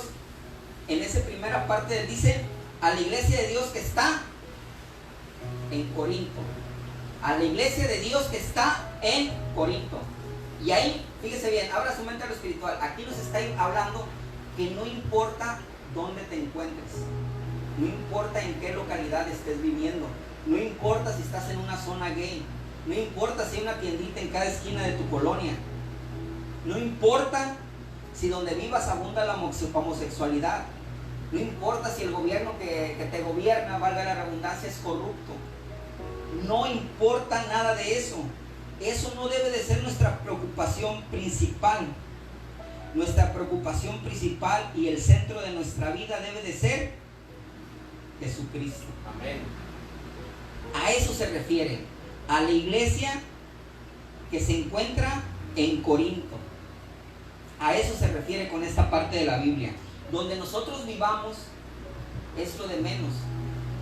en esa primera parte, dice, a la iglesia de Dios que está en Corinto. A la iglesia de Dios que está en Corinto. Y ahí, fíjese bien, abra su mente a lo espiritual. Aquí nos está hablando que no importa dónde te encuentres, no importa en qué localidad estés viviendo, no importa si estás en una zona gay, no importa si hay una tiendita en cada esquina de tu colonia, no importa si donde vivas abunda la homosexualidad, no importa si el gobierno que te gobierna, valga la redundancia, es corrupto, no importa nada de eso. Eso no debe de ser nuestra preocupación principal. Nuestra preocupación principal y el centro de nuestra vida debe de ser Jesucristo. Amén. A eso se refiere, a la iglesia que se encuentra en Corinto. A eso se refiere con esta parte de la Biblia. Donde nosotros vivamos es lo de menos.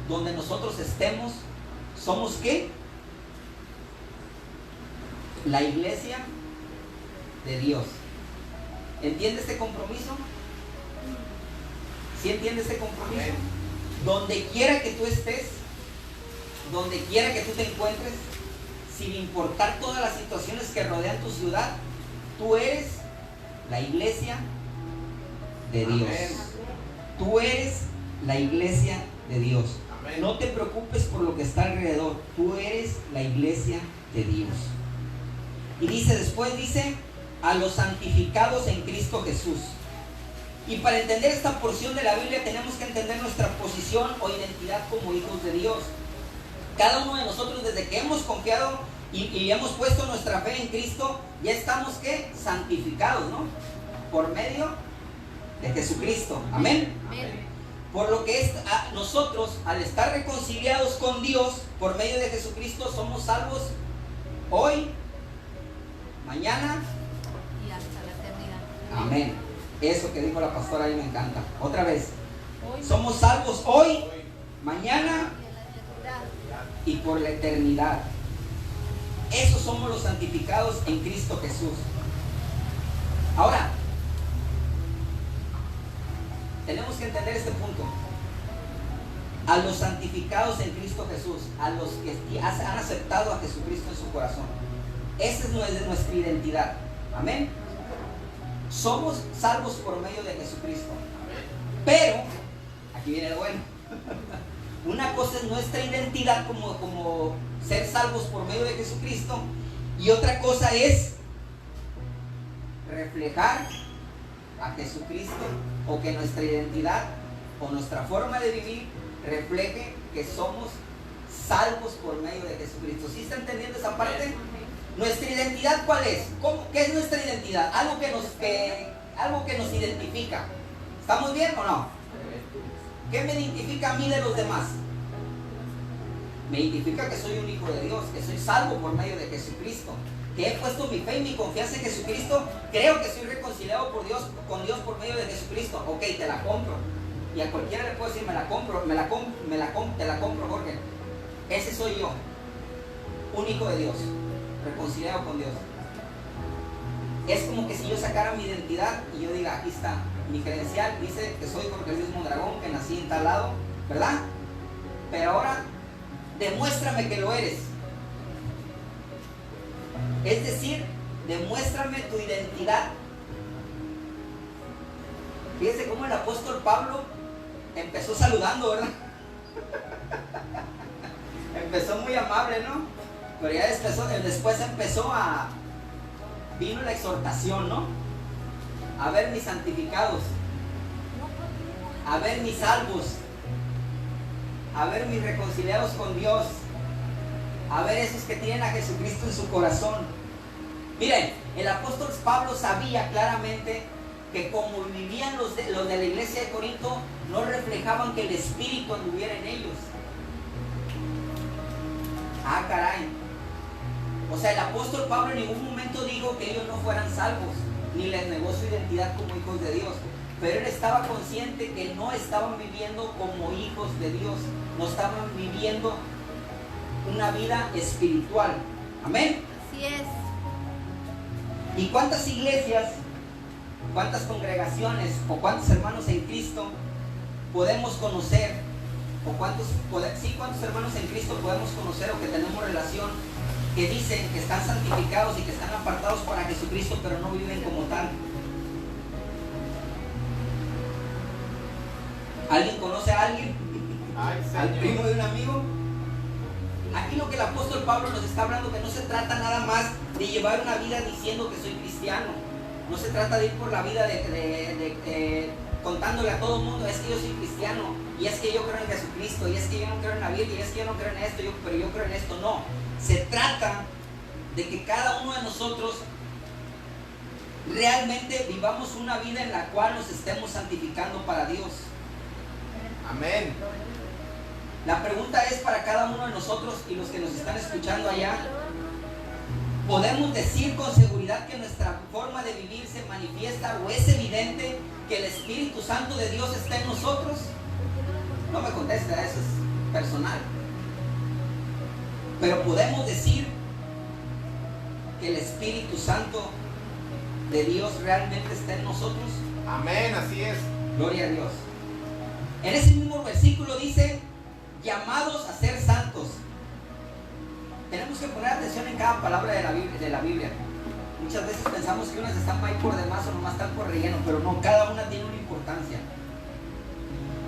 Donde nosotros estemos, ¿somos qué? La iglesia de Dios. ¿Entiende este compromiso? ¿Sí entiende este compromiso? Amén. Donde quiera que tú estés, donde quiera que tú te encuentres, sin importar todas las situaciones que rodean tu ciudad, tú eres la iglesia de Dios. Amén. Tú eres la iglesia de Dios. Amén. No te preocupes por lo que está alrededor. Tú eres la iglesia de Dios. Y dice después, dice, a los santificados en Cristo Jesús. Y para entender esta porción de la Biblia tenemos que entender nuestra posición o identidad como hijos de Dios. Cada uno de nosotros, desde que hemos confiado y hemos puesto nuestra fe en Cristo, ya estamos, ¿qué? Santificados, ¿no? Por medio de Jesucristo. Amén. Amén. Por lo que nosotros, al estar reconciliados con Dios por medio de Jesucristo, somos salvos hoy, mañana Y hasta la eternidad. Amén. Eso que dijo la pastora ahí me encanta. Otra vez. Hoy Somos salvos hoy, Hoy, mañana y a la eternidad. y por la eternidad. Esos somos los santificados en Cristo Jesús. Ahora, tenemos que entender este punto. A los santificados en Cristo Jesús, a los que han aceptado a Jesucristo en su corazón. Esa es nuestra identidad. Amén. Somos salvos por medio de Jesucristo. Pero, aquí viene lo bueno. Una cosa es nuestra identidad como ser salvos por medio de Jesucristo, y otra cosa es reflejar a Jesucristo, o que nuestra identidad o nuestra forma de vivir refleje que somos salvos por medio de Jesucristo. ¿Sí está entendiendo esa parte? ¿Nuestra identidad cuál es? ¿Qué es nuestra identidad? Algo que nos identifica. ¿Estamos bien o no? ¿Qué me identifica a mí de los demás? Me identifica que soy un hijo de Dios, que soy salvo por medio de Jesucristo, que he puesto mi fe y mi confianza en Jesucristo. Creo que soy reconciliado con Dios por medio de Jesucristo. Ok, te la compro. Y a cualquiera le puedo decir, te la compro, Jorge. Ese soy yo, un hijo de Dios, reconciliado con Dios. Es como que si yo sacara mi identidad y yo diga, aquí está mi credencial, dice que soy Jorge Luis Mondragón, que nací en tal lado, ¿verdad? Pero ahora demuéstrame que lo eres. Es decir, demuéstrame tu identidad. Fíjense cómo el apóstol Pablo empezó saludando, ¿verdad? Empezó muy amable, ¿no? Pero ya después vino la exhortación, ¿no? A ver mis santificados, a ver mis salvos, a ver mis reconciliados con Dios, a ver esos que tienen a Jesucristo en su corazón. Miren, el apóstol Pablo sabía claramente que como vivían los de la iglesia de Corinto, no reflejaban que el Espíritu anduviera en ellos. Ah, caray. O sea, el apóstol Pablo en ningún momento dijo que ellos no fueran salvos, ni les negó su identidad como hijos de Dios. Pero él estaba consciente que no estaban viviendo como hijos de Dios, no estaban viviendo una vida espiritual. Amén. Así es. ¿Y cuántas iglesias, cuántas congregaciones o cuántos hermanos en Cristo podemos conocer? ¿O cuántos hermanos en Cristo podemos conocer o que tenemos relación, que dicen que están santificados y que están apartados para Jesucristo, pero no viven como tal? ¿Alguien conoce a alguien? Ay, ¿Al Señor. primo de un amigo? Aquí lo que el apóstol Pablo nos está hablando, que no se trata nada más de llevar una vida diciendo que soy cristiano. No se trata de ir por la vida contándole a todo el mundo, es que yo soy cristiano, y es que yo creo en Jesucristo, y es que yo no creo en la Biblia, y es que yo no creo en esto, pero yo creo en esto. No, se trata de que cada uno de nosotros realmente vivamos una vida en la cual nos estemos santificando para Dios. Amén. La pregunta es para cada uno de nosotros y los que nos están escuchando allá: ¿podemos decir con seguridad que nuestra forma de vivir se manifiesta o es evidente que el Espíritu Santo de Dios está en nosotros? No me conteste, eso es personal. Pero podemos decir que el Espíritu Santo de Dios realmente está en nosotros. Amén, así es. Gloria a Dios. En ese mismo versículo dice: llamados a ser santos. Tenemos que poner atención en cada palabra de la Biblia. Muchas veces pensamos que unas están ahí por demás o nomás están por relleno, pero no, cada una tiene una importancia.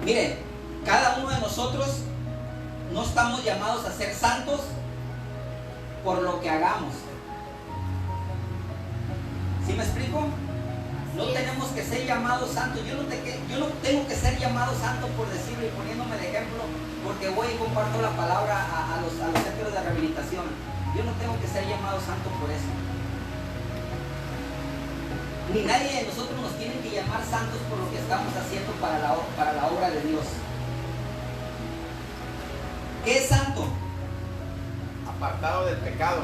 Mire, cada uno de nosotros no estamos llamados a ser santos por lo que hagamos. ¿Sí me explico? No tenemos que ser llamados santos. Yo no tengo que ser llamado santo por decirlo y poniéndome de ejemplo porque voy y comparto la palabra a los centros de rehabilitación. Yo no tengo que ser llamado santo por eso. Ni nadie de nosotros nos tiene que llamar santos por lo que estamos haciendo para la obra de Dios. ¿Qué es santo? Apartado del pecado.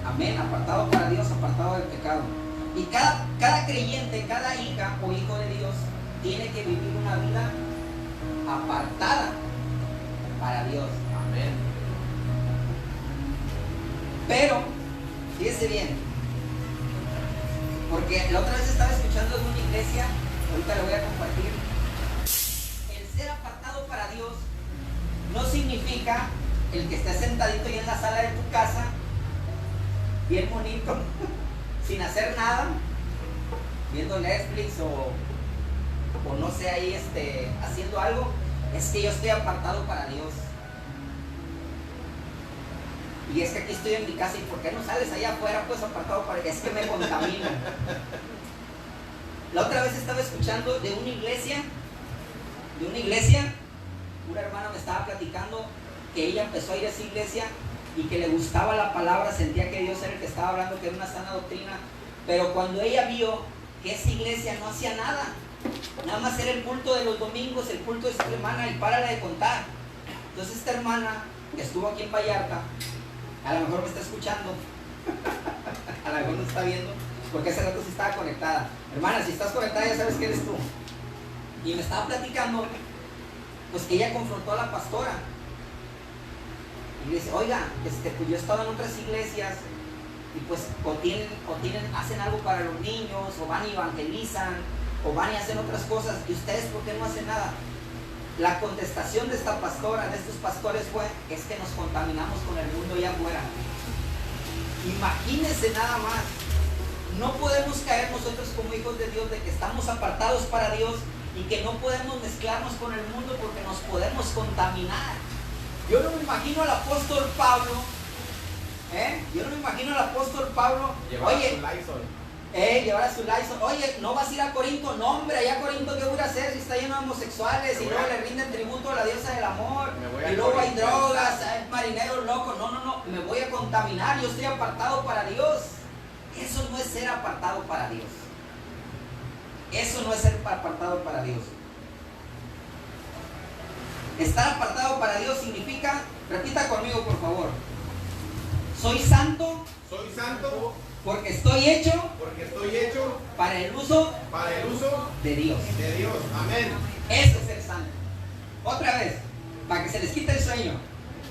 Amén, apartado para Dios, apartado del pecado. Y cada creyente, cada hija o hijo de Dios tiene que vivir una vida apartada para Dios. Amén. Pero, fíjese bien, porque la otra vez estaba escuchando de una iglesia, ahorita le voy a compartir. El ser apartado para Dios no significa el que estés sentadito ahí en la sala de tu casa, bien bonito, sin hacer nada, viendo Netflix o no sé, ahí haciendo algo. Es que yo estoy apartado para Dios. Y es que aquí estoy en mi casa, ¿y por qué no sales allá afuera pues apartado para Dios? Es que me contamina. La otra vez estaba escuchando de una iglesia, una hermana me estaba platicando que ella empezó a ir a esa iglesia y que le gustaba la palabra, sentía que Dios era el que estaba hablando, que era una sana doctrina, pero cuando ella vio que esa iglesia no hacía nada más era el culto de los domingos, el culto de esta hermana, y párale de contar. Entonces esta hermana que estuvo aquí en Vallarta, a lo mejor me está escuchando, a lo mejor no está viendo, porque hace rato sí estaba conectada. Hermana, si estás conectada ya sabes que eres tú. Y me estaba platicando pues que ella confrontó a la pastora y le dice: oiga, pues yo he estado en otras iglesias y pues hacen algo para los niños, o van y evangelizan, o van y hacen otras cosas, y ustedes ¿por qué no hacen nada? La contestación de esta pastora, de estos pastores, fue: es que nos contaminamos con el mundo allá afuera. Imagínense nada más. No podemos caer nosotros como hijos de Dios de que estamos apartados para Dios y que no podemos mezclarnos con el mundo porque nos podemos contaminar. Yo no me imagino al apóstol Pablo, Llevar oye, su Lysol. llevar a su Lysol. Oye, ¿no vas a ir a Corinto? No, hombre, allá a Corinto, ¿qué voy a hacer si está lleno de homosexuales? Y luego le rinden tributo a la diosa del amor. Y luego hay drogas, hay marineros locos. No, me voy a contaminar. Yo estoy apartado para Dios. Eso no es ser apartado para Dios. Eso no es ser apartado para Dios. Estar apartado para Dios significa, repita conmigo por favor, Soy santo Soy santo porque estoy hecho porque estoy hecho para el uso para el uso de Dios. de Dios. Amén. Eso es ser santo. Otra vez, para que se les quite el sueño.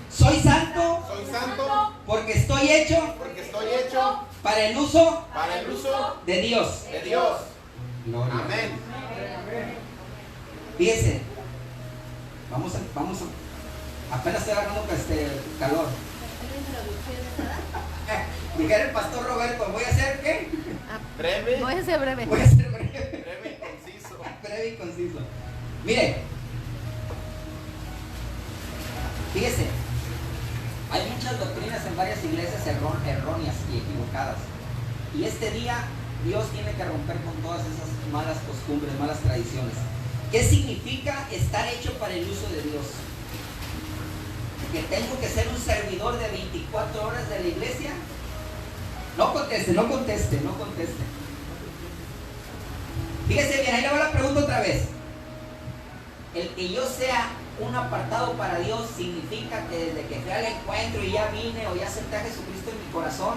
Soy santo Soy santo porque estoy hecho porque estoy hecho para el uso para el uso de Dios. de Dios. Gloria. Amén. Fíjense, vamos a, apenas estoy agarrando calor. Dijera el pastor Roberto, ¿voy a hacer qué? Breve, Voy a ser breve. Voy a ser breve, breve y conciso. breve y conciso. Mire, fíjese, hay muchas doctrinas en varias iglesias erróneas y equivocadas. Y este día Dios tiene que romper con todas esas malas costumbres, malas tradiciones. ¿Qué significa estar hecho para el uso de Dios? ¿Que tengo que ser un servidor de 24 horas de la iglesia? No conteste, no conteste, no conteste. Fíjese bien, ahí le voy a la pregunta otra vez. El que yo sea un apartado para Dios significa que desde que fui al encuentro y ya vine o ya acepté a Jesucristo en mi corazón,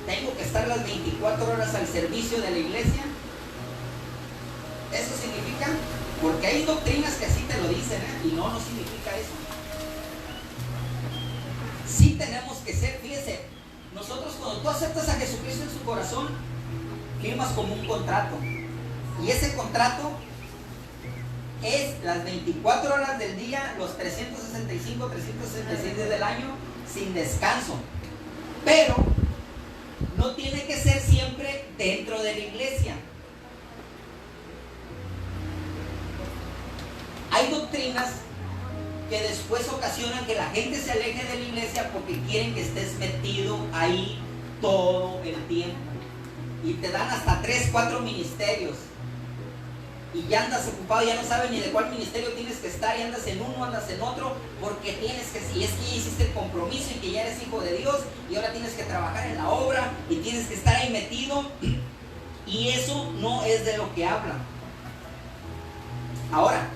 tengo que estar las 24 horas al servicio de la iglesia. ¿Eso significa? Porque hay doctrinas que así te lo dicen, y no significa eso. Sí tenemos que ser, fíjese, nosotros cuando tú aceptas a Jesucristo en su corazón, firmas como un contrato. Y ese contrato es las 24 horas del día, los 365, 366 días del año, sin descanso. Pero no tiene que ser siempre dentro de la iglesia. Hay doctrinas que después ocasionan que la gente se aleje de la iglesia porque quieren que estés metido ahí todo el tiempo. Y te dan hasta 3, 4 ministerios. Y ya andas ocupado, ya no sabes ni de cuál ministerio tienes que estar, y andas en uno, andas en otro, porque tienes que, si es que ya hiciste el compromiso y que ya eres hijo de Dios, y ahora tienes que trabajar en la obra, y tienes que estar ahí metido, y eso no es de lo que hablan. Ahora,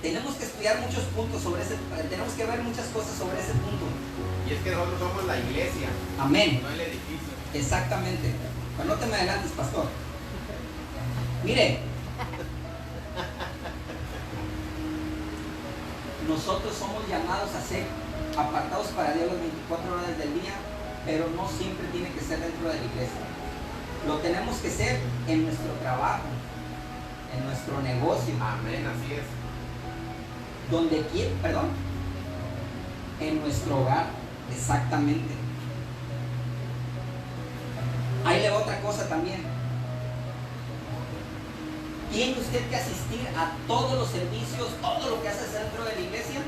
tenemos que estudiar muchos puntos sobre ese, tenemos que ver muchas cosas sobre ese punto. Y es que nosotros somos la iglesia, Amén. no el edificio. Exactamente. Pero no te me adelantes, pastor. Mire, nosotros somos llamados a ser apartados para Dios las 24 horas del día, pero no siempre tiene que ser dentro de la iglesia. Lo tenemos que ser en nuestro trabajo, en nuestro negocio, Amén, así es. donde quiera, perdón, en nuestro hogar, exactamente. Ahí le va otra cosa también. Tiene usted que asistir a todos los servicios, todo lo que hace dentro de la iglesia,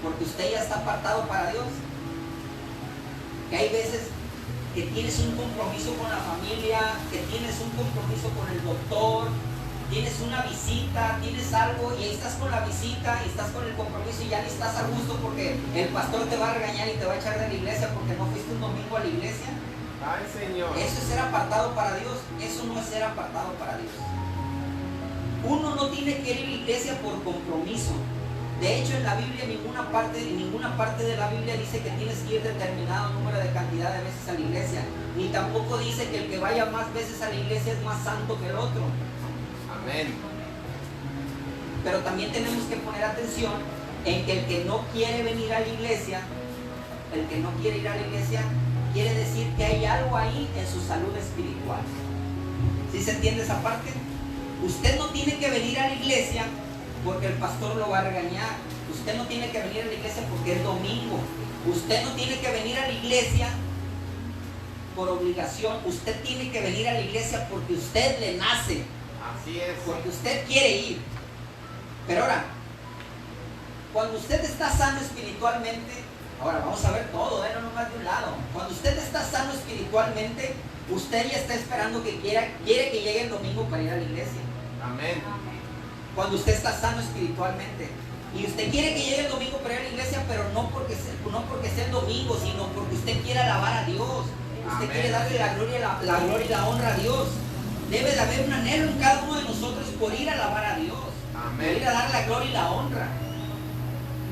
porque usted ya está apartado para Dios. Que hay veces que tienes un compromiso con la familia, que tienes un compromiso con el doctor, tienes una visita, tienes algo y ahí estás con la visita y estás con el compromiso y ya ni estás a gusto porque el pastor te va a regañar y te va a echar de la iglesia porque no fuiste un domingo a la iglesia. Ay, Señor. Eso es ser apartado para Dios, eso no es ser apartado para Dios. Uno no tiene que ir a la iglesia por compromiso. De hecho, en la Biblia, en ninguna parte de la Biblia dice que tienes que ir determinado número de cantidad de veces a la iglesia. Ni tampoco dice que el que vaya más veces a la iglesia es más santo que el otro. Amén. Pero también tenemos que poner atención en que el que no quiere venir a la iglesia, el que no quiere ir a la iglesia, quiere decir que hay algo ahí en su salud espiritual. ¿Sí se entiende esa parte? Usted no tiene que venir a la iglesia porque el pastor lo va a regañar. Usted no tiene que venir a la iglesia porque es domingo. Usted no tiene que venir a la iglesia por obligación. Usted tiene que venir a la iglesia porque usted le nace, Así es. porque usted quiere ir. Pero ahora, cuando usted está sano espiritualmente, ahora vamos a ver todo, no nomás de un lado. Cuando usted está sano espiritualmente, usted ya está esperando que quiere que llegue el domingo para ir a la iglesia. Amén. Cuando usted está sano espiritualmente y usted quiere que llegue el domingo para ir a la iglesia, pero no porque sea el domingo, sino porque usted quiere alabar a Dios. Usted Amén. quiere darle la gloria y la honra a Dios. Debe de haber un anhelo en cada uno de nosotros por ir a alabar a Dios, por Amén. ir a dar la gloria y la honra,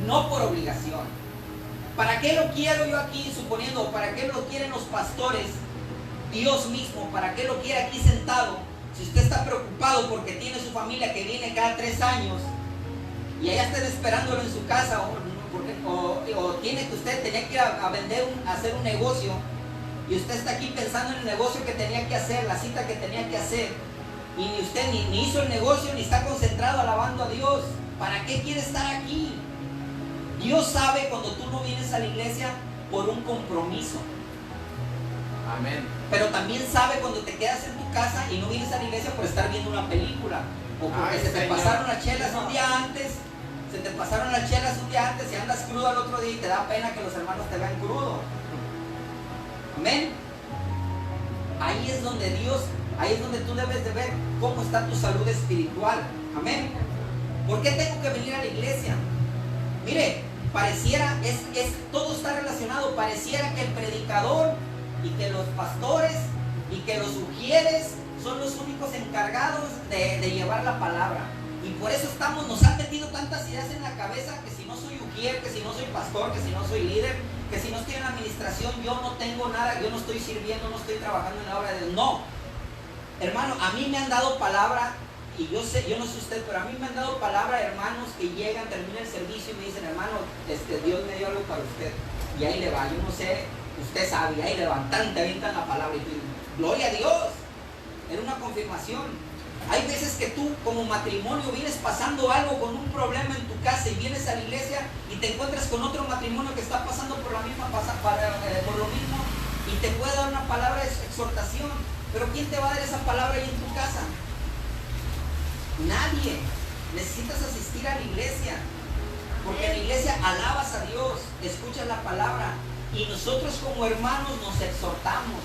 no por obligación. ¿Para qué lo quiero yo aquí, suponiendo? ¿Para qué lo quieren los pastores? Dios mismo, ¿para qué lo quiere aquí sentado? Si usted está preocupado porque tiene su familia que viene cada 3 años y allá estén esperándolo en su casa, o tiene que usted tenía que ir a vender, a hacer un negocio, y usted está aquí pensando en el negocio que tenía que hacer, la cita que tenía que hacer, y ni usted ni hizo el negocio, ni está concentrado alabando a Dios. ¿Para qué quiere estar aquí? Dios sabe cuando tú no vienes a la iglesia por un compromiso. Amén. Pero también sabe cuando te quedas en tu casa y no vienes a la iglesia por estar viendo una película, o porque se te pasaron las chelas un día antes, y andas crudo al otro día y te da pena que los hermanos te vean crudo. Amén. Ahí es donde tú debes de ver cómo está tu salud espiritual. Amén. ¿Por qué tengo que venir a la iglesia? Mire, pareciera, todo está relacionado. Pareciera que el predicador y que los pastores y que los ujieres son los únicos encargados de llevar la palabra. Y por eso nos han metido tantas ideas en la cabeza que si no soy ujier, que si no soy pastor, que si no soy líder, que si no estoy en la administración, yo no tengo nada, yo no estoy sirviendo, no estoy trabajando en la obra de Dios. No, hermano, a mí me han dado palabra, y yo no sé usted, pero a mí me han dado palabra hermanos que llegan, terminan el servicio y me dicen, hermano, Dios me dio algo para usted. Y ahí le va, yo no sé, usted sabe, ahí le van, te avientan la palabra y tú dices, gloria a Dios, era una confirmación. Hay veces que tú como matrimonio vienes pasando algo, con un problema en tu casa, y vienes a la iglesia y te encuentras con otro matrimonio que está pasando por lo mismo, y te puede dar una palabra de exhortación. Pero ¿quién te va a dar esa palabra ahí en tu casa? Nadie. Necesitas asistir a la iglesia, porque en la iglesia alabas a Dios, escuchas la palabra, y nosotros como hermanos nos exhortamos.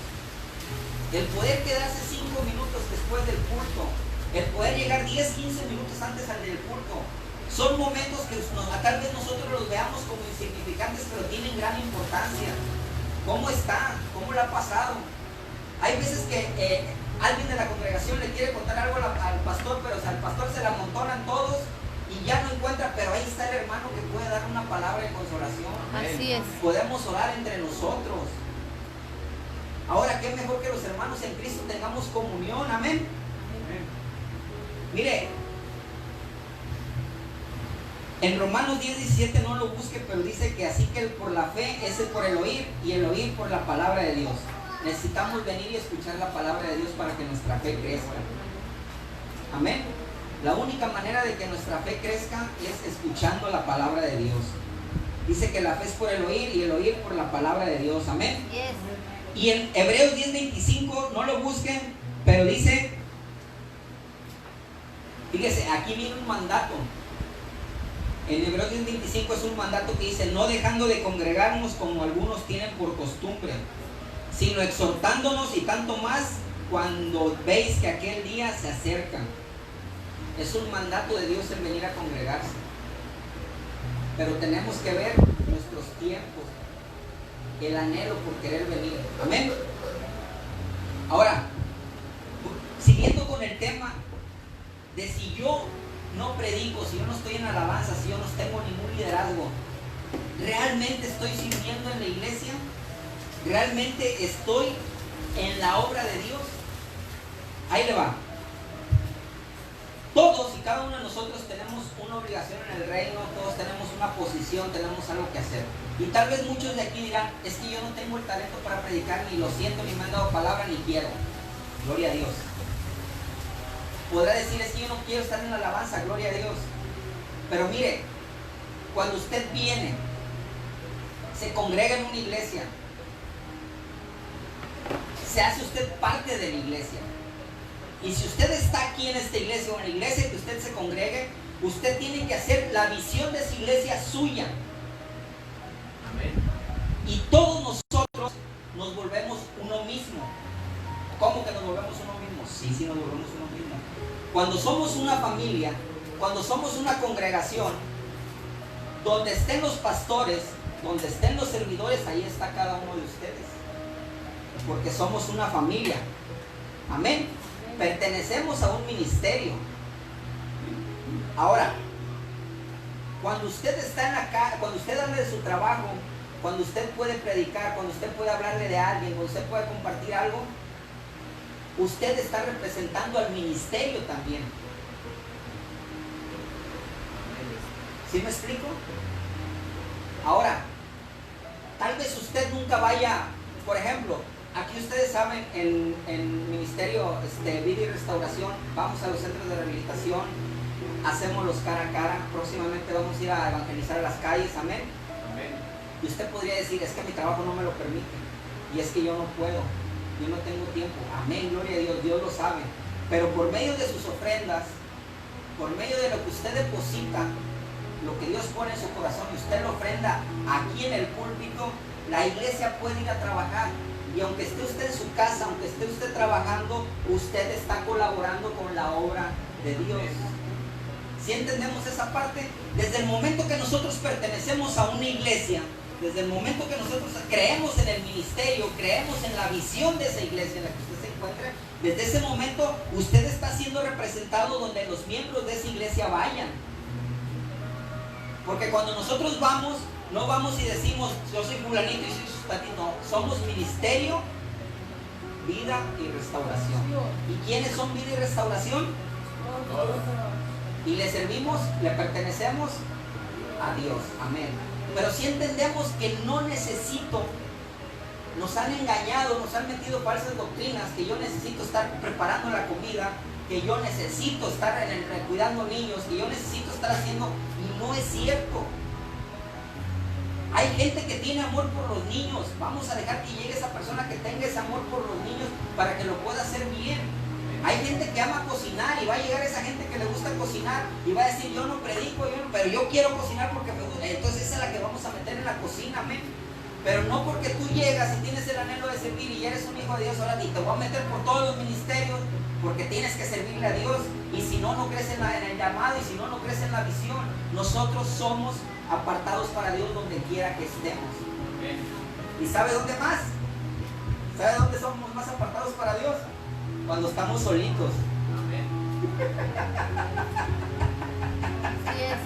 El poder quedarse 5 minutos después del culto, el poder llegar 10, 15 minutos antes al del culto, son momentos que tal vez nosotros los veamos como insignificantes, pero tienen gran importancia. ¿Cómo está? ¿Cómo le ha pasado? Hay veces que alguien de la congregación le quiere contar algo al pastor, pero al pastor se la amontonan todos y ya no encuentra, pero ahí está el hermano que puede dar una palabra de consolación. Así es. Podemos orar entre nosotros. Ahora, qué mejor que los hermanos en Cristo tengamos comunión. Amén. Mire, en Romanos 10:17 no lo busque, pero dice que así que por la fe es por el oír, y el oír por la palabra de Dios. Necesitamos venir y escuchar la palabra de Dios para que nuestra fe crezca. Amén. La única manera de que nuestra fe crezca es escuchando la palabra de Dios. Dice que la fe es por el oír, y el oír por la palabra de Dios. Amén. Yes. Y en Hebreos 10:25, no lo busquen, pero dice, fíjese, aquí viene un mandato. En Hebreos 10:25 es un mandato que dice, no dejando de congregarnos como algunos tienen por costumbre, sino exhortándonos, y tanto más cuando veis que aquel día se acerca. Es un mandato de Dios en venir a congregarse. Pero tenemos que ver nuestros tiempos, el anhelo por querer venir. Amén. Ahora, siguiendo con el tema de si yo no predico, si yo no estoy en alabanza, si yo no tengo ningún liderazgo, ¿realmente estoy sirviendo en la iglesia? ¿Realmente estoy en la obra de Dios? Ahí le va. Todos y cada uno de nosotros tenemos una obligación en el reino, todos tenemos una posición, tenemos algo que hacer. Y tal vez muchos de aquí dirán, es que yo no tengo el talento para predicar, ni lo siento, ni me han dado palabra, ni quiero. Gloria a Dios. Podrá decir, es que yo no quiero estar en la alabanza, gloria a Dios. Pero mire, cuando usted viene, se congrega en una iglesia, se hace usted parte de la iglesia. Y si usted está aquí en esta iglesia, o en la iglesia que usted se congregue, usted tiene que hacer la visión de esa iglesia suya. Amén. Y todos nosotros nos volvemos uno mismo. ¿Cómo que nos volvemos uno mismo? Sí, nos volvemos uno mismo. Cuando somos una familia, cuando somos una congregación, donde estén los pastores, donde estén los servidores, ahí está cada uno de ustedes. Porque somos una familia. Amén. Pertenecemos a un ministerio. Ahora, cuando usted está en la casa, cuando usted habla de su trabajo, cuando usted puede predicar, cuando usted puede hablarle de alguien, cuando usted puede compartir algo, usted está representando al ministerio también. ¿Sí me explico? Ahora, tal vez usted nunca vaya, por ejemplo, aquí ustedes saben, en ministerio Vida y Restauración, vamos a los centros de rehabilitación, hacemos los cara a cara, próximamente vamos a ir a evangelizar a las calles, amén. Amén. Y usted podría decir, es que mi trabajo no me lo permite, y es que yo no puedo, yo no tengo tiempo, amén, gloria a Dios, Dios lo sabe. Pero por medio de sus ofrendas, por medio de lo que usted deposita, lo que Dios pone en su corazón y usted lo ofrenda aquí en el púlpito, la iglesia puede ir a trabajar. Y aunque esté usted en su casa, aunque esté usted trabajando, usted está colaborando con la obra de Dios. ¿Sí entendemos esa parte? Desde el momento que nosotros pertenecemos a una iglesia, desde el momento que nosotros creemos en el ministerio, creemos en la visión de esa iglesia en la que usted se encuentra, desde ese momento usted está siendo representado donde los miembros de esa iglesia vayan. Porque cuando nosotros vamos, no vamos y decimos, yo soy fulanito y soy sustantivo. No, somos ministerio, vida y restauración. ¿Y quiénes son vida y restauración? Y le servimos, le pertenecemos a Dios. Amén. Pero si entendemos que no necesito, nos han engañado, nos han metido falsas doctrinas, que yo necesito estar preparando la comida, que yo necesito estar cuidando niños, que yo necesito estar haciendo, y no es cierto. Hay gente que tiene amor por los niños. Vamos a dejar que llegue esa persona que tenga ese amor por los niños para que lo pueda hacer bien. Hay gente que ama cocinar y va a llegar esa gente que le gusta cocinar y va a decir, yo no predico, pero yo quiero cocinar porque me gusta. Entonces esa es la que vamos a meter en la cocina, amén. Pero no porque tú llegas y tienes el anhelo de servir y eres un hijo de Dios, ahora y te voy a meter por todos los ministerios porque tienes que servirle a Dios. Y si no, no crees en el llamado, y si no, no crees en la visión. Nosotros somos apartados para Dios donde quiera que estemos. ¿Y sabe dónde más? ¿Sabe dónde somos más apartados para Dios? Cuando estamos solitos. Así es.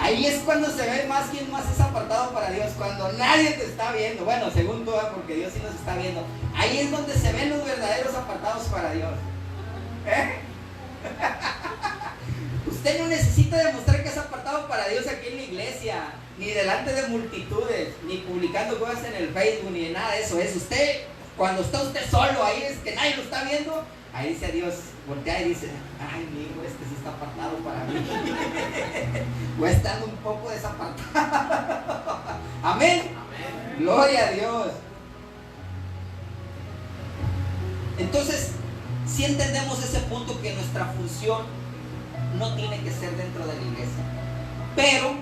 Ahí es cuando se ve más quién más es apartado para Dios. Cuando nadie te está viendo. Bueno, según tú, porque Dios sí nos está viendo. Ahí es donde se ven los verdaderos apartados para Dios. Usted no necesita demostrar que es apartado para Dios aquí en la iglesia, ni delante de multitudes, ni publicando cosas en el Facebook, ni de nada de eso. Es usted, cuando está usted solo, ahí es que nadie lo está viendo, ahí dice a Dios, voltea y dice, ay, mi hijo, este sí está apartado para mí. O estando un poco desapartado. Amén. Amén. Gloria a Dios. Entonces, si entendemos ese punto, que nuestra función no tiene que ser dentro de la iglesia, pero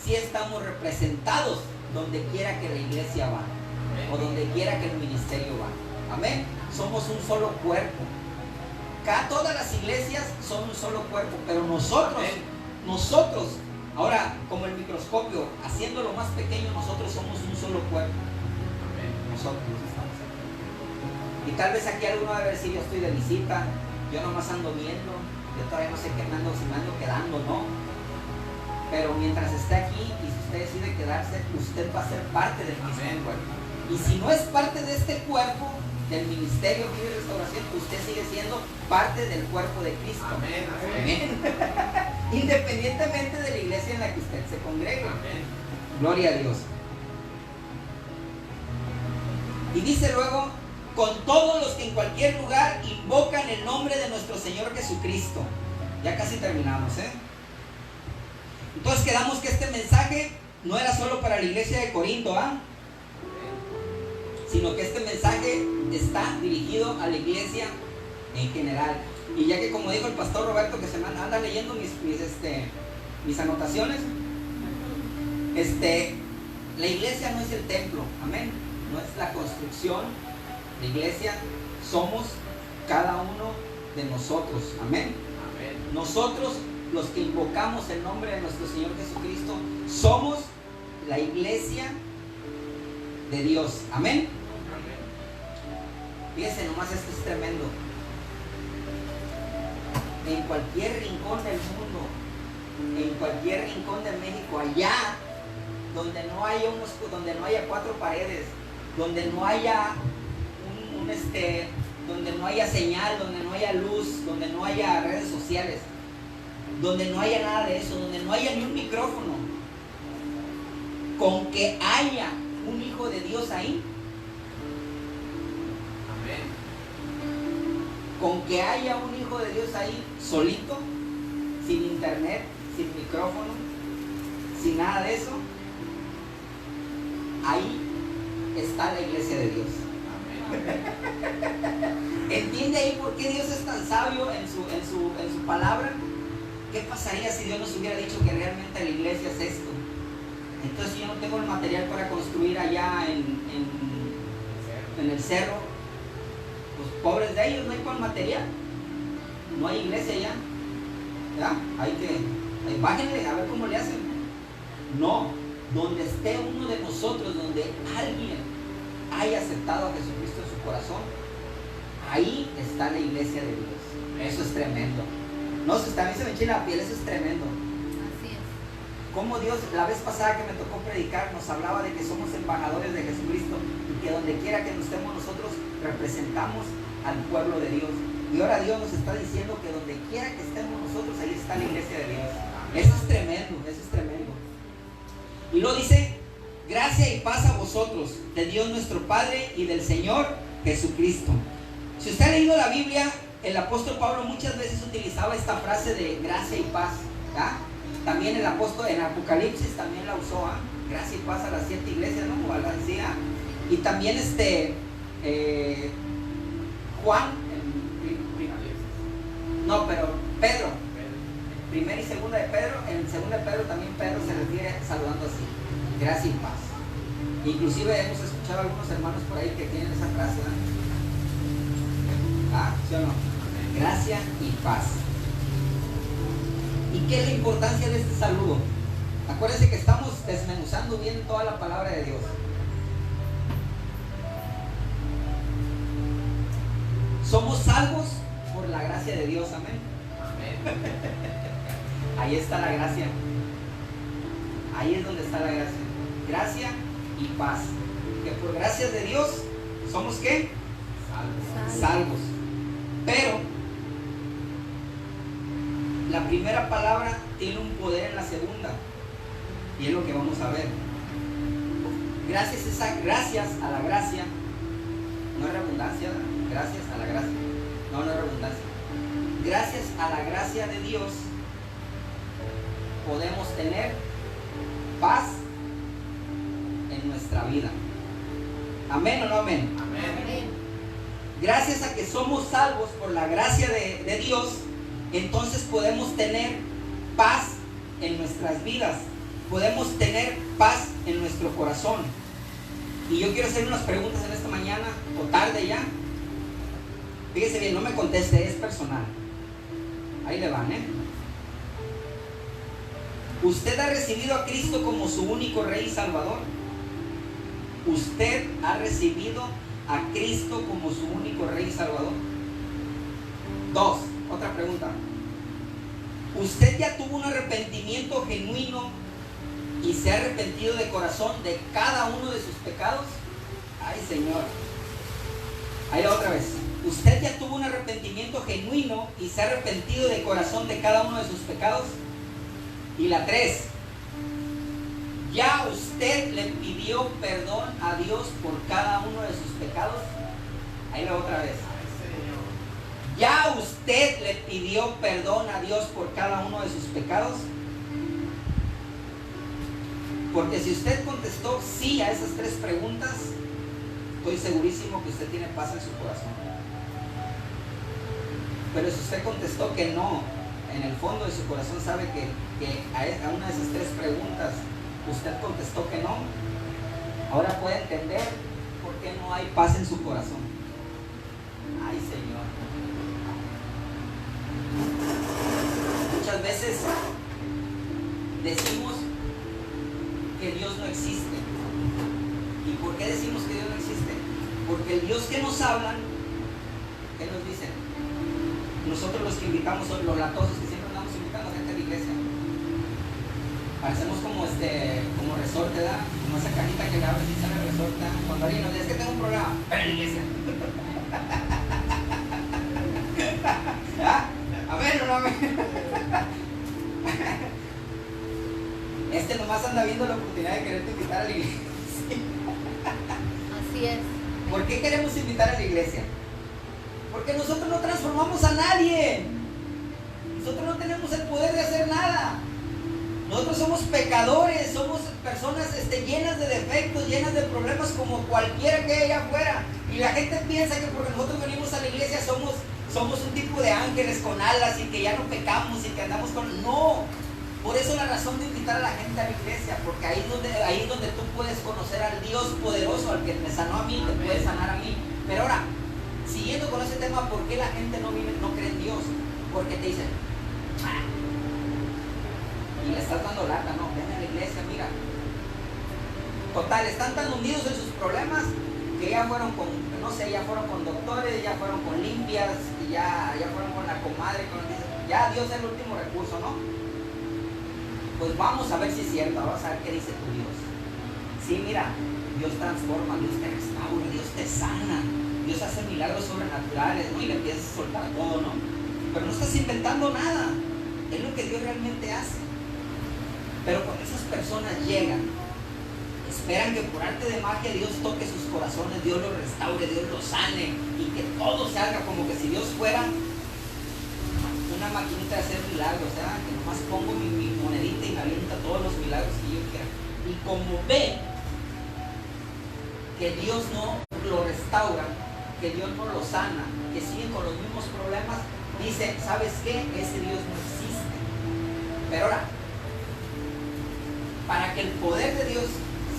si estamos representados donde quiera que la iglesia va, o donde quiera que el ministerio va. Amén. Somos un solo cuerpo. Todas las iglesias son un solo cuerpo, pero nosotros, ahora como el microscopio, haciéndolo más pequeño, nosotros somos un solo cuerpo. Nosotros estamos aquí. Y tal vez aquí alguno va a decir, yo estoy de visita, yo nomás ando viendo, yo todavía no sé qué si me ando quedando, ¿no? Pero mientras esté aquí y si usted decide quedarse, usted va a ser parte del mismo cuerpo. Y si no es parte de este cuerpo, del ministerio Vida y Restauración, usted sigue siendo parte del cuerpo de Cristo. Amén. Amén. Independientemente de la iglesia en la que usted se congregue. Amén. Gloria a Dios. Y dice luego, con todos los que en cualquier lugar invocan el nombre de nuestro Señor Jesucristo. Ya casi terminamos, ¿eh? Entonces quedamos que este mensaje no era solo para la iglesia de Corinto, ¿ah? Sino que este mensaje está dirigido a la iglesia en general. Y ya que, como dijo el pastor Roberto, que se anda leyendo mis anotaciones, la iglesia no es el templo, amén, no es la construcción. La iglesia somos cada uno de nosotros, amén. Amén. Nosotros, los que invocamos el nombre de nuestro Señor Jesucristo, somos la iglesia de Dios, amén. Fíjense nomás, esto es tremendo. En cualquier rincón del mundo, en cualquier rincón de México, allá donde no haya cuatro paredes, donde no haya donde no haya señal, donde no haya luz, donde no haya redes sociales, donde no haya nada de eso, donde no haya ni un micrófono, con que haya un hijo de Dios ahí, Amén. con que haya un hijo de Dios ahí solito, sin internet, sin micrófono, sin nada de eso, ahí está la iglesia de Dios. ¿Entiende ahí por qué Dios es tan sabio en su palabra? ¿Qué pasaría si Dios nos hubiera dicho que realmente la iglesia es esto? Entonces yo no tengo el material para construir allá en el cerro. Los pobres de ellos no hay con material. No hay iglesia allá. ¿Ya? Bájenle a ver cómo le hacen. No, donde esté uno de nosotros, donde alguien haya aceptado a Jesucristo en su corazón, ahí está la iglesia de Dios. Eso es tremendo. No, a mí se me enchina la piel, eso es tremendo. Así es. Como Dios, la vez pasada que me tocó predicar, nos hablaba de que somos embajadores de Jesucristo y que donde quiera que nos estemos nosotros, representamos al pueblo de Dios. Y ahora Dios nos está diciendo que donde quiera que estemos nosotros, ahí está la iglesia de Dios. Eso es tremendo, eso es tremendo. Y luego dice: gracia y paz a vosotros, de Dios nuestro Padre y del Señor Jesucristo. Si usted ha leído la Biblia, el apóstol Pablo muchas veces utilizaba esta frase de gracia y paz. ¿Ya? También el apóstol en Apocalipsis también la usó. Gracia y paz a las 7 iglesias, ¿no? O a la decía. Y también Juan, Pedro, primera y segunda de Pedro. En segunda de Pedro también Pedro se refiere saludando así: gracia y paz. Inclusive hemos escuchado a algunos hermanos por ahí que tienen esa frase, ¿no? ¿Sí o no? Gracia y paz. ¿Y qué es la importancia de este saludo? Acuérdense que estamos desmenuzando bien toda la palabra de Dios. Somos salvos por la gracia de Dios, amén. Amén. Ahí está la gracia. Ahí es donde está la gracia. Gracia y paz. Que por gracias de Dios somos ¿qué? Salvos. Pero la primera palabra tiene un poder en la segunda. Y es lo que vamos a ver. Gracias a la gracia. No es redundancia. Gracias a la gracia. No es redundancia. Gracias a la gracia de Dios podemos tener paz en nuestra vida. ¿Amén o no amén? Amén. Gracias a que somos salvos por la gracia de Dios, entonces podemos tener paz en nuestras vidas. Podemos tener paz en nuestro corazón. Y yo quiero hacer unas preguntas en esta mañana o tarde ya. Fíjese bien, no me conteste, es personal. Ahí le van, ¿Usted ha recibido a Cristo como su único Rey y Salvador? ¿Usted ha recibido a Cristo como su único Rey y Salvador? 2, otra pregunta. ¿Usted ya tuvo un arrepentimiento genuino y se ha arrepentido de corazón de cada uno de sus pecados? Ay, Señor. Ahí la otra vez. ¿Usted ya tuvo un arrepentimiento genuino y se ha arrepentido de corazón de cada uno de sus pecados? Y la 3. ¿Ya usted le pidió perdón a Dios por cada uno de sus pecados? Ahí la otra vez. ¿Ya usted le pidió perdón a Dios por cada uno de sus pecados? Porque si usted contestó sí a esas 3 preguntas, estoy segurísimo que usted tiene paz en su corazón. Pero si usted contestó que no, en el fondo de su corazón sabe que a una de esas 3 preguntas usted contestó que no, ahora puede entender por qué no hay paz en su corazón. Ay, Señor. Muchas veces decimos que Dios no existe. ¿Y por qué decimos que Dios no existe? Porque el Dios que nos hablan, ¿qué nos dicen? Nosotros los que invitamos son los latosos que siempre andamos invitando a gente a la iglesia. Parecemos como como resorte, ¿verdad? Como esa cajita que le abres y sale resorte, ¿verdad? Cuando alguien nos dice, es que tengo un problema, ven a la iglesia. ¿Ah? Amén o no amén. Nomás anda viendo la oportunidad de quererte invitar a la iglesia. Así es. ¿Por qué queremos invitar a la iglesia? Porque nosotros no transformamos a nadie. Nosotros no tenemos el poder de hacer nada. Nosotros somos pecadores, somos personas llenas de defectos, llenas de problemas como cualquiera que haya afuera. Y la gente piensa que porque nosotros venimos a la iglesia somos un tipo de ángeles con alas y que ya no pecamos y que andamos con... No. Por eso la razón de invitar a la gente a la iglesia, porque ahí es donde tú puedes conocer al Dios poderoso, al que me sanó a mí, te puede sanar a mí. Pero ahora, siguiendo con ese tema, ¿por qué la gente no cree en Dios? Porque te dicen, y le estás dando lata, no, ven a la iglesia, mira. Total, están tan hundidos en sus problemas que ya fueron con, no sé, ya fueron con doctores, ya fueron con limpias, y ya fueron con la comadre, ya Dios es el último recurso, ¿no? Pues vamos a ver si es cierto, vamos a ver qué dice tu Dios. Sí, mira, Dios transforma, Dios te restaura, Dios te sana, Dios hace milagros sobrenaturales, ¿no? Y le empiezas a soltar todo, ¿no? Pero no estás inventando nada, es lo que Dios realmente hace. Pero cuando esas personas llegan, esperan que por arte de magia Dios toque sus corazones, Dios los restaure, Dios los sane y que todo se haga como que si Dios fuera una maquinita de hacer milagros, ¿verdad? Que nomás pongo mi monedita y me avienta todos los milagros que yo quiera. Y como ve que Dios no lo restaura, que Dios no lo sana, que siguen con los mismos problemas, dice, ¿sabes qué? Ese Dios no existe. Pero ahora, para que el poder de Dios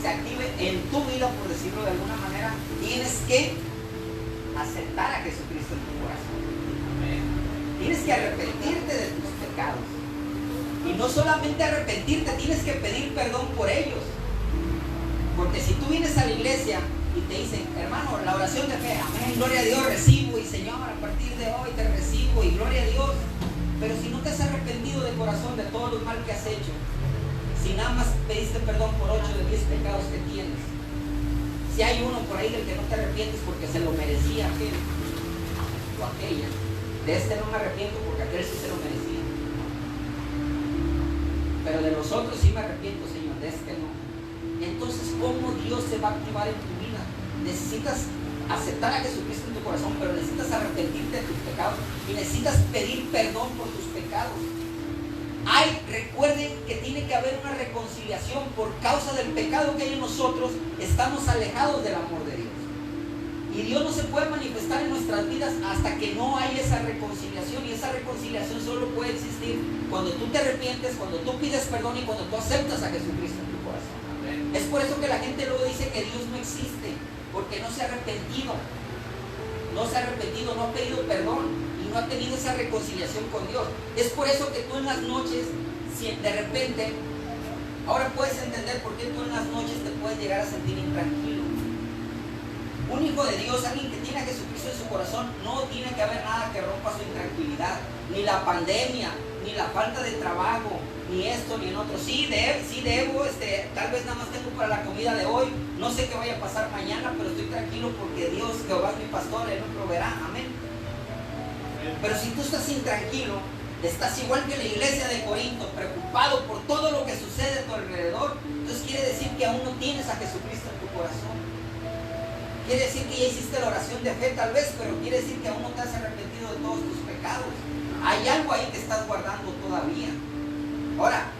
se active en tu vida, por decirlo de alguna manera, tienes que aceptar a Jesucristo en tu corazón. Amén. Tienes que arrepentirte de tus pecados. Y no solamente arrepentirte, tienes que pedir perdón por ellos. Porque si tú vienes a la iglesia y te dicen, hermano, la oración de fe, amén, gloria a Dios, recibo, y Señor, a partir de hoy te recibo, y gloria a Dios. Pero si no te has arrepentido de corazón de todo lo mal que has hecho, si nada más pediste perdón por 8 de 10 pecados que tienes, si hay uno por ahí del que no te arrepientes porque se lo merecía aquel o aquella, de este no me arrepiento porque aquel sí se lo merecía. Pero de los otros sí me arrepiento, Señor, de este no. Entonces, ¿cómo Dios se va a activar en tu vida? Necesitas aceptar a Jesucristo en tu corazón, pero necesitas arrepentirte de tus pecados y necesitas pedir perdón por tus pecados. Recuerden que tiene que haber una reconciliación. Por causa del pecado que hay en nosotros, estamos alejados del amor de Dios. Y Dios no se puede manifestar en nuestras vidas hasta que no hay esa reconciliación. Y esa reconciliación solo puede existir cuando tú te arrepientes, cuando tú pides perdón y cuando tú aceptas a Jesucristo en tu corazón. Amén. Es por eso que la gente luego dice que Dios no existe, porque no se ha arrepentido. No se ha arrepentido, no ha pedido perdón y no ha tenido esa reconciliación con Dios. Es por eso que tú en las noches, si de repente, ahora puedes entender por qué tú en las noches te puedes llegar a sentir intranquilo. Un hijo de Dios, alguien que tiene a Jesucristo en su corazón, no tiene que haber nada que rompa su intranquilidad, ni la pandemia, ni la falta de trabajo, ni esto, ni en otro. Sí debo, tal vez nada más tengo para la comida de hoy, no sé qué vaya a pasar mañana, pero estoy tranquilo porque Dios, Jehová es mi pastor, Él me proveerá, amén. Pero si tú estás intranquilo, estás igual que la iglesia de Corinto, preocupado por todo lo que sucede a tu alrededor, entonces quiere decir que aún no tienes a Jesucristo en tu corazón. Quiere decir que ya hiciste la oración de fe tal vez, pero quiere decir que aún no te has arrepentido de todos tus pecados. Hay algo ahí que estás guardando todavía. Ahora,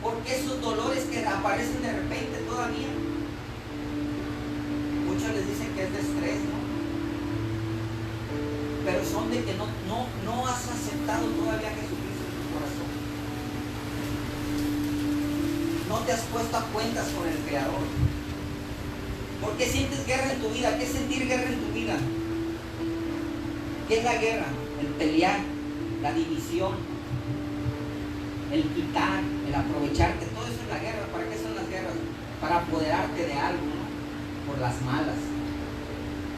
¿por qué esos dolores que aparecen de repente todavía? Muchos les dicen que es de estrés, ¿no? Pero son de que no has aceptado todavía a Jesucristo en tu corazón. No te has puesto a cuentas con el Creador. ¿Por qué sientes guerra en tu vida? ¿Qué es sentir guerra en tu vida? ¿Qué es la guerra? El pelear, la división, el quitar, el aprovecharte, todo eso es la guerra. ¿Para qué son las guerras? Para apoderarte de algo, ¿no? Por las malas.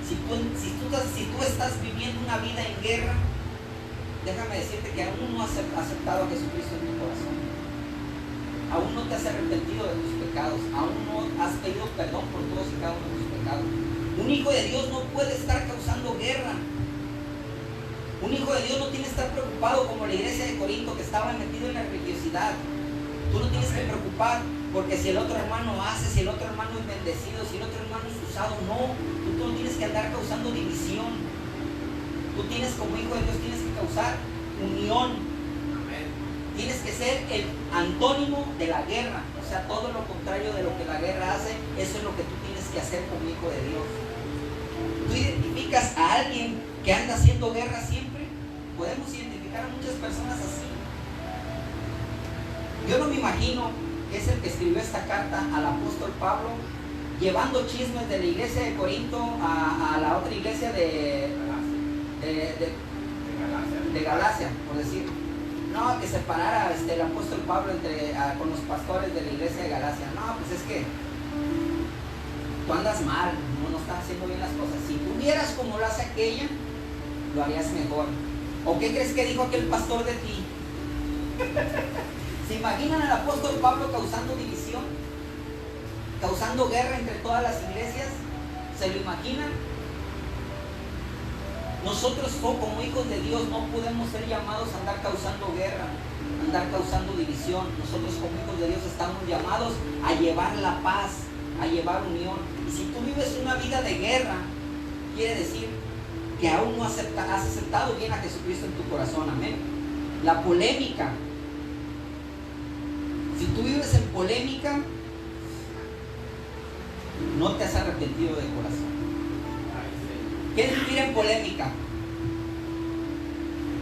Si tú estás viviendo una vida en guerra, déjame decirte que aún no has aceptado a Jesucristo en tu corazón. aún no te has arrepentido de tus pecados, aún no has pedido perdón por todos y cada uno de tus pecados. Un hijo de Dios no puede estar causando guerra. Un hijo de Dios no tiene que estar preocupado como la iglesia de Corinto, que estaba metido en la religiosidad. Tú no tienes que preocupar porque si el otro hermano hace, si el otro hermano es bendecido, si el otro hermano es usado. No, tú no tienes que andar causando división. Tú tienes, como hijo de Dios, tienes que causar unión. Amén. Tienes que ser el antónimo de la guerra. O sea, todo lo contrario de lo que la guerra hace. Eso es lo que tú tienes que hacer como hijo de Dios. Tú identificas a alguien que anda haciendo guerra siempre. Podemos identificar a muchas personas así. Yo no me imagino que es el que escribió esta carta al apóstol Pablo, llevando chismes de la iglesia de Corinto a la otra iglesia de Galacia, por decir. No, que separara el apóstol Pablo con los pastores de la iglesia de Galacia. No, pues es que tú andas mal, no estás haciendo bien las cosas. Si tú vieras como lo hace aquella, lo harías mejor. ¿O qué crees que dijo aquel pastor de ti? ¿Se imaginan al apóstol Pablo causando división? ¿Causando guerra entre todas las iglesias? ¿Se lo imaginan? Nosotros como hijos de Dios no podemos ser llamados a andar causando guerra, a andar causando división. Nosotros como hijos de Dios estamos llamados a llevar la paz, a llevar unión. Y si tú vives una vida de guerra, quiere decir que aún no has aceptado bien a Jesucristo en tu corazón. Amén. La polémica. Si tú vives en polémica, no te has arrepentido de corazón. ¿Qué es vivir en polémica?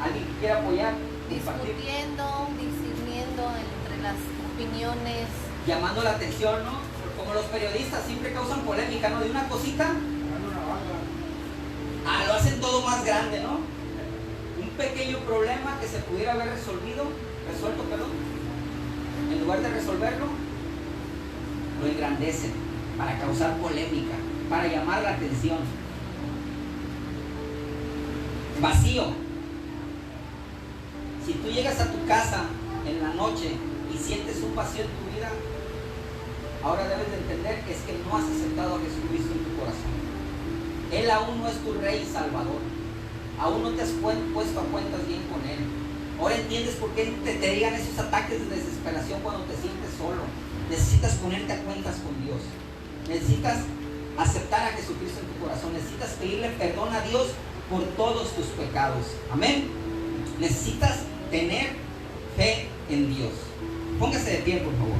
¿Alguien que quiera apoyar? Discutiendo, discerniendo entre las opiniones. Llamando la atención, ¿no? Como los periodistas siempre causan polémica, ¿no? De una cosita, lo hacen todo más grande, ¿no? Un pequeño problema que se pudiera haber resuelto, en lugar de resolverlo, lo engrandecen para causar polémica, para llamar la atención. Vacío. Si tú llegas a tu casa en la noche y sientes un vacío en tu vida, ahora debes de entender que es que no has aceptado a Jesucristo en tu corazón. Él aún no es tu Rey y Salvador. Aún no te has puesto a cuentas bien con Él. Ahora entiendes por qué te digan esos ataques de desesperación cuando te sientes solo. Necesitas ponerte a cuentas con Dios. Necesitas aceptar a Jesucristo en tu corazón. Necesitas pedirle perdón a Dios por todos tus pecados. Amén. Necesitas tener fe en Dios. Póngase de pie, por favor.